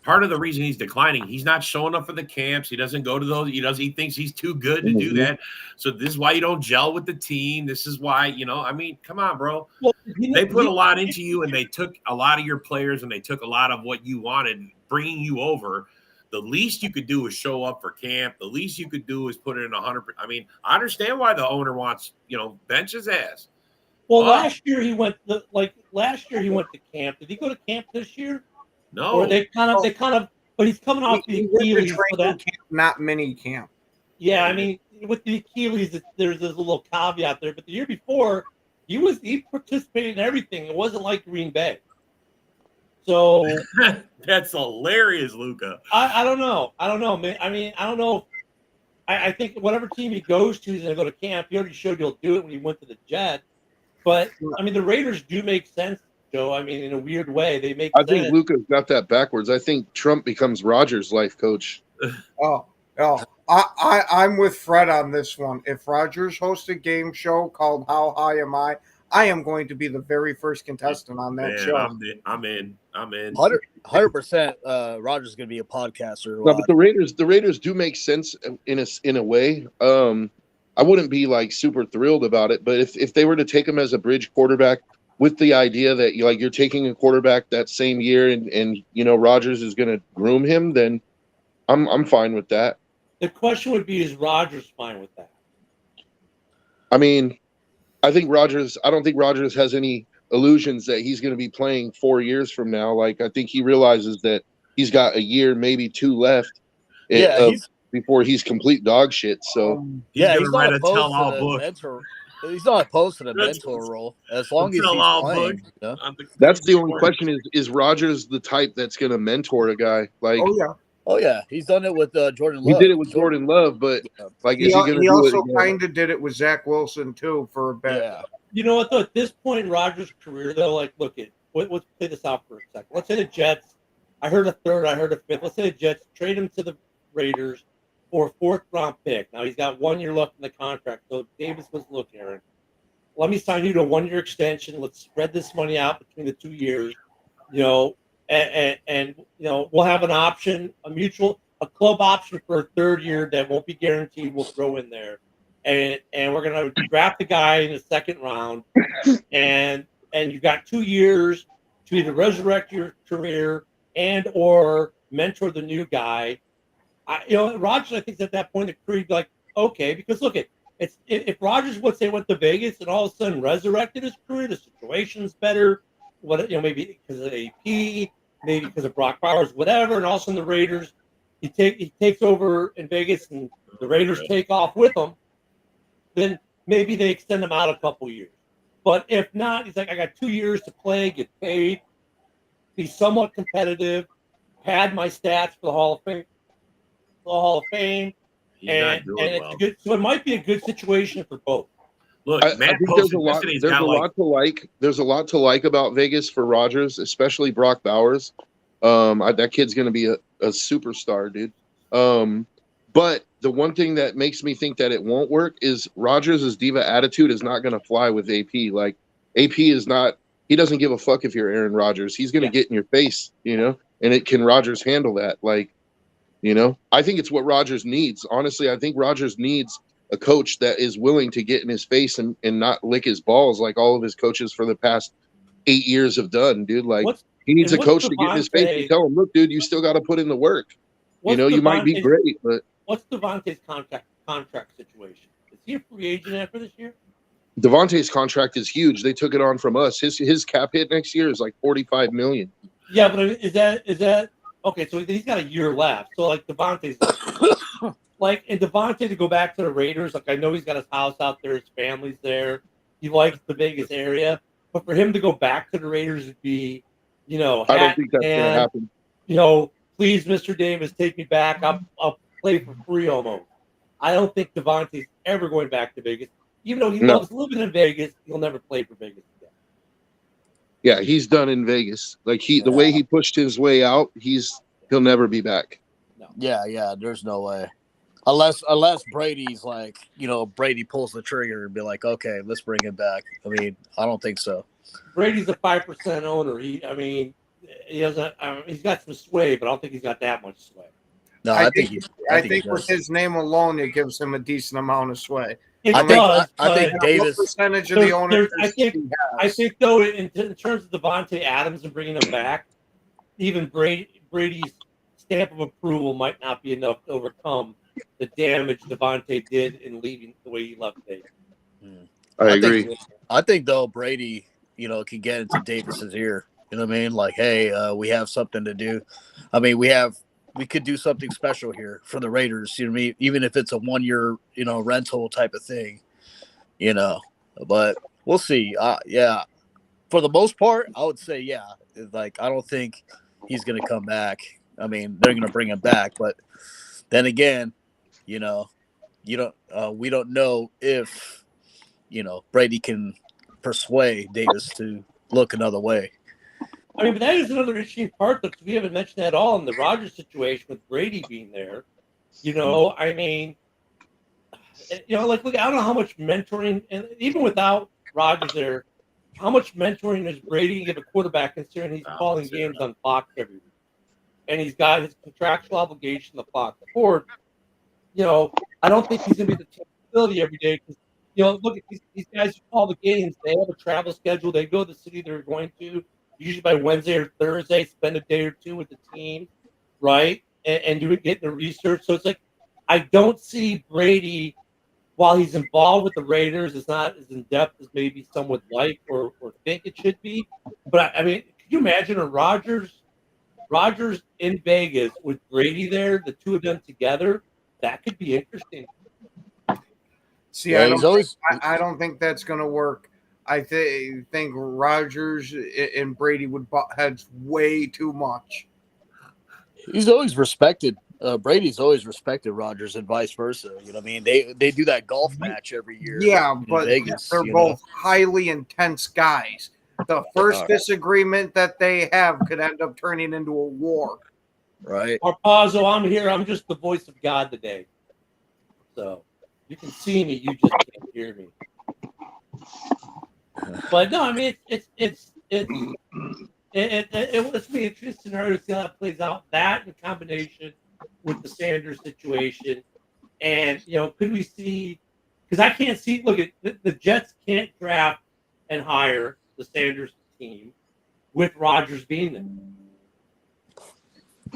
Speaker 4: part of the reason he's declining, he's not showing up for the camps. He doesn't go to those. He thinks he's too good to do that. So this is why you don't gel with the team. This is why, I mean, come on, bro.
Speaker 3: Well,
Speaker 4: They put a lot into you, and they took a lot of your players, and they took a lot of what you wanted, bringing you over. The least you could do is show up for camp. The least you could do is put it in 100%. I mean, I understand why the owner wants, bench his ass.
Speaker 3: Well, last year he went to camp. Did he go to camp this year?
Speaker 4: No.
Speaker 3: Or they kind of, but he's coming off the Achilles.
Speaker 5: Camp, not mini camp.
Speaker 3: Yeah, I mean, with the Achilles, there's this little caveat there. But the year before, he participated in everything. It wasn't like Green Bay. So
Speaker 4: that's hilarious, Luca.
Speaker 3: I don't know. Man. I mean, I don't know. I think whatever team he goes to, he's going to go to camp. He already showed he'll do it when he went to the Jets. But I mean, the Raiders do make sense, Joe. I mean, in a weird way, they make.
Speaker 6: I think Luca's got that backwards. I think Trump becomes Rodgers' life coach.
Speaker 5: I'm with Fred on this one. If Rodgers hosts a game show called How High Am I am going to be the very first contestant on that show.
Speaker 4: I'm in.
Speaker 7: 100%. Rodgers is going to be a podcaster.
Speaker 6: No, but the Raiders do make sense in a way. I wouldn't be like super thrilled about it, but if they were to take him as a bridge quarterback with the idea that you're taking a quarterback that same year and Rodgers is going to groom him, then I'm fine with that.
Speaker 3: The question would be, is Rodgers fine with that?
Speaker 6: I mean, I don't think Rodgers has any illusions that he's going to be playing 4 years from now. Like, I think he realizes that he's got a year, maybe two left before he's complete dog shit. So
Speaker 7: he's not opposed to the mentor role as long as he's playing.
Speaker 6: That's the only question is Rodgers the type that's going to mentor a guy? Like,
Speaker 7: Oh yeah, he's done it with Jordan Love.
Speaker 6: He did it with Jordan Love, but like, is he going to do it?
Speaker 5: He also kind of did it with Zach Wilson too for a bit.
Speaker 7: Yeah.
Speaker 3: You know what though? At this point in Rodgers' career, though, like, let's play this out for a second. Let's say the Jets. I heard a third. I heard a fifth. Let's say the Jets trade him to the Raiders for a fourth-round pick. Now he's got 1 year left in the contract. So Davis was looking, Aaron, let me sign you to a 1 year extension. Let's spread this money out between the 2 years. And we'll have an option, a club option for a third year that won't be guaranteed. We'll throw in there, and we're gonna draft the guy in the second round, and you've got 2 years to either resurrect your career and or mentor the new guy. Rodgers, I think, is at that point in the career, like, okay, because look if Rodgers went to Vegas and all of a sudden resurrected his career, the situation's better. Maybe because of AP, maybe because of Brock Bowers, whatever, and also in the Raiders, he takes over in Vegas, and the Raiders take off with him. Then maybe they extend him out a couple years. But if not, he's like, I got 2 years to play, get paid, be somewhat competitive, pad my stats for the Hall of Fame, and it's good. So it might be a good situation for both.
Speaker 4: Look,
Speaker 6: I think there's a lot to like about Vegas for Rodgers, especially Brock Bowers. That kid's going to be a superstar, dude. But the one thing that makes me think that it won't work is Rodgers' diva attitude is not going to fly with AP. Like, AP is not – he doesn't give a fuck if you're Aaron Rodgers. He's going to get in your face, and can Rodgers handle that? Like, I think it's what Rodgers needs. Honestly, I think Rodgers needs – a coach that is willing to get in his face and not lick his balls like all of his coaches for the past 8 years have done, dude. Like, he needs a coach to get in his face and tell him, look, dude, you still got to put in the work. You might be great, but
Speaker 3: what's Devontae's contract situation? Is he a free agent after this year?
Speaker 6: Devontae's contract is huge. They took it on from us. His cap hit next year is like $45 million.
Speaker 3: Yeah, but is that okay? So he's got a year left. So like Devontae's. And Devontae to go back to the Raiders, like, I know he's got his house out there, his family's there, he likes the Vegas area, but for him to go back to the Raiders would be, I don't think that's going to happen. Please, Mr. Davis, take me back. I'll play for free almost. I don't think Devontae's ever going back to Vegas, even though he loves living in Vegas. He'll never play for Vegas again.
Speaker 6: Yeah, he's done in Vegas. Like, the way he pushed his way out, he'll never be back.
Speaker 7: No. Yeah, there's no way. Unless Brady's like, Brady pulls the trigger and be like, okay, let's bring him back. I mean, I don't think so.
Speaker 3: Brady's a 5% owner. he doesn't. He's got some sway, but I don't think he's got that much sway.
Speaker 7: No,
Speaker 5: I
Speaker 7: I
Speaker 5: think,
Speaker 7: think
Speaker 5: I
Speaker 7: he
Speaker 5: think with
Speaker 7: does.
Speaker 5: his name alone, it gives him a decent amount of sway.
Speaker 3: It
Speaker 7: I
Speaker 3: does,
Speaker 7: think
Speaker 3: but
Speaker 7: Davis.
Speaker 5: What percentage of the owners
Speaker 3: I think
Speaker 5: he has?
Speaker 3: though, in terms of Devontae Adams and bringing him back, even Brady's stamp of approval might not be enough to overcome the damage Devontae did in leaving the way he left Vegas.
Speaker 6: I agree.
Speaker 7: I think though Brady, can get into Davis's ear. You know what I mean? Like, hey, we have something to do. I mean, we could do something special here for the Raiders. You know what I mean? Even if it's a 1 year, rental type of thing. But we'll see. Yeah, for the most part, I would say yeah. Like, I don't think he's gonna come back. I mean, they're gonna bring him back, but then again, you don't. We don't know if Brady can persuade Davis to look another way.
Speaker 3: I mean, but that is another interesting part, though, because we haven't mentioned that at all in the Rodgers situation with Brady being there. I mean, like, look, I don't know how much mentoring, and even without Rodgers there, how much mentoring does Brady give a quarterback considering he's calling games on Fox every week? And he's got his contractual obligation to Fox Sports. I don't think he's going to be the team facility every day because, look at these guys who call the games. They have a travel schedule. They go to the city they're going to, usually by Wednesday or Thursday, spend a day or two with the team, right? And get the research. So it's like, I don't see Brady, while he's involved with the Raiders, is not as in-depth as maybe some would like or think it should be. But, I mean, could you imagine a Rodgers in Vegas with Brady there, the two of them together? That could be interesting.
Speaker 5: See,
Speaker 7: Yeah,
Speaker 5: I don't think that's going to work. I think Rodgers and Brady would butt heads way too much.
Speaker 7: He's always respected. Brady's always respected Rodgers and vice versa. You know what I mean? They do that golf match every year.
Speaker 5: Yeah,
Speaker 7: in
Speaker 5: but
Speaker 7: Vegas,
Speaker 5: they're both highly intense guys. The first disagreement that they have could end up turning into a war.
Speaker 7: Right.
Speaker 3: Arpazzo, I'm here. I'm just the voice of God today. So you can see me, you just can't hear me. But no, I mean it's be interesting scenario to see how that plays out. That in combination with the Sanders situation, and could we see? Because I can't see. Look at the Jets can't draft and hire the Sanders team with Rodgers being there.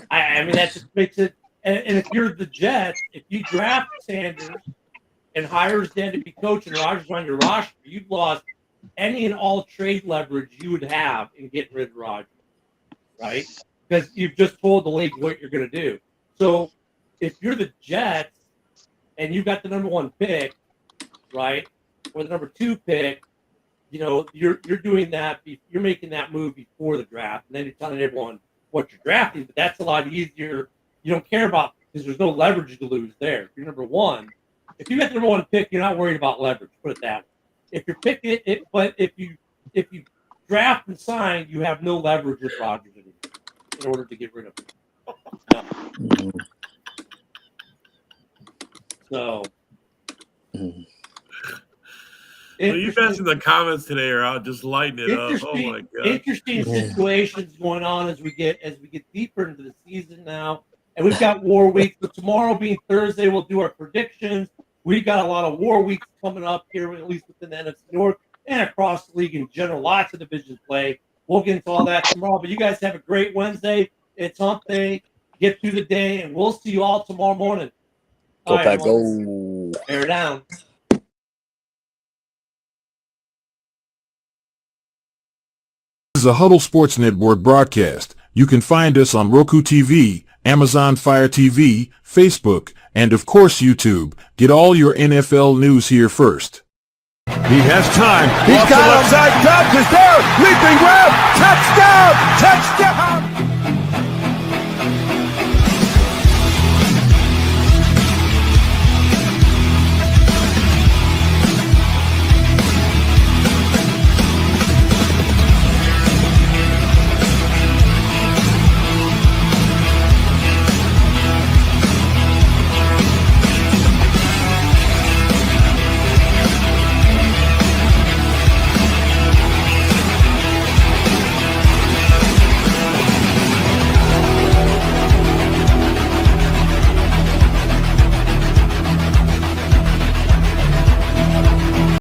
Speaker 3: I mean, that just makes it. And if you're the Jets, if you draft Sanders and hires Dan to be coach and Rodgers on your roster, you've lost any and all trade leverage you would have in getting rid of Rodgers, right? Because you've just told the league what you're going to do. So if you're the Jets and you've got the number 1 pick, right, or the number 2 pick, you're doing that. You're making that move before the draft, and then you're telling everyone what you're drafting. But that's a lot easier. You don't care about because there's no leverage to lose there. If you're number 1, if you got the number 1 pick, you're not worried about leverage. Put it that way. If you're picking it, but if you draft and sign, you have no leverage with Rodgers anymore in order to get rid of him. No. So.
Speaker 4: Well, you guys in the comments today are out just lighting it up. Oh my god!
Speaker 3: Interesting situations going on as we get deeper into the season now, and we've got War Week. So tomorrow being Thursday, we'll do our predictions. We've got a lot of War Weeks coming up here, at least within the NFC North and across the league in general. Lots of division play. We'll get into all that tomorrow. But you guys have a great Wednesday. It's hump day. Get through the day, and we'll see you all tomorrow morning.
Speaker 7: Go Pack, go.
Speaker 3: Bear down.
Speaker 1: This is a Huddle Sports Network broadcast. You can find us on Roku TV, Amazon Fire TV, Facebook, and of course YouTube. Get all your NFL news here first.
Speaker 2: He has time. He's got him. Left side, touch is there. Leaping grab. Touchdown. Touchdown.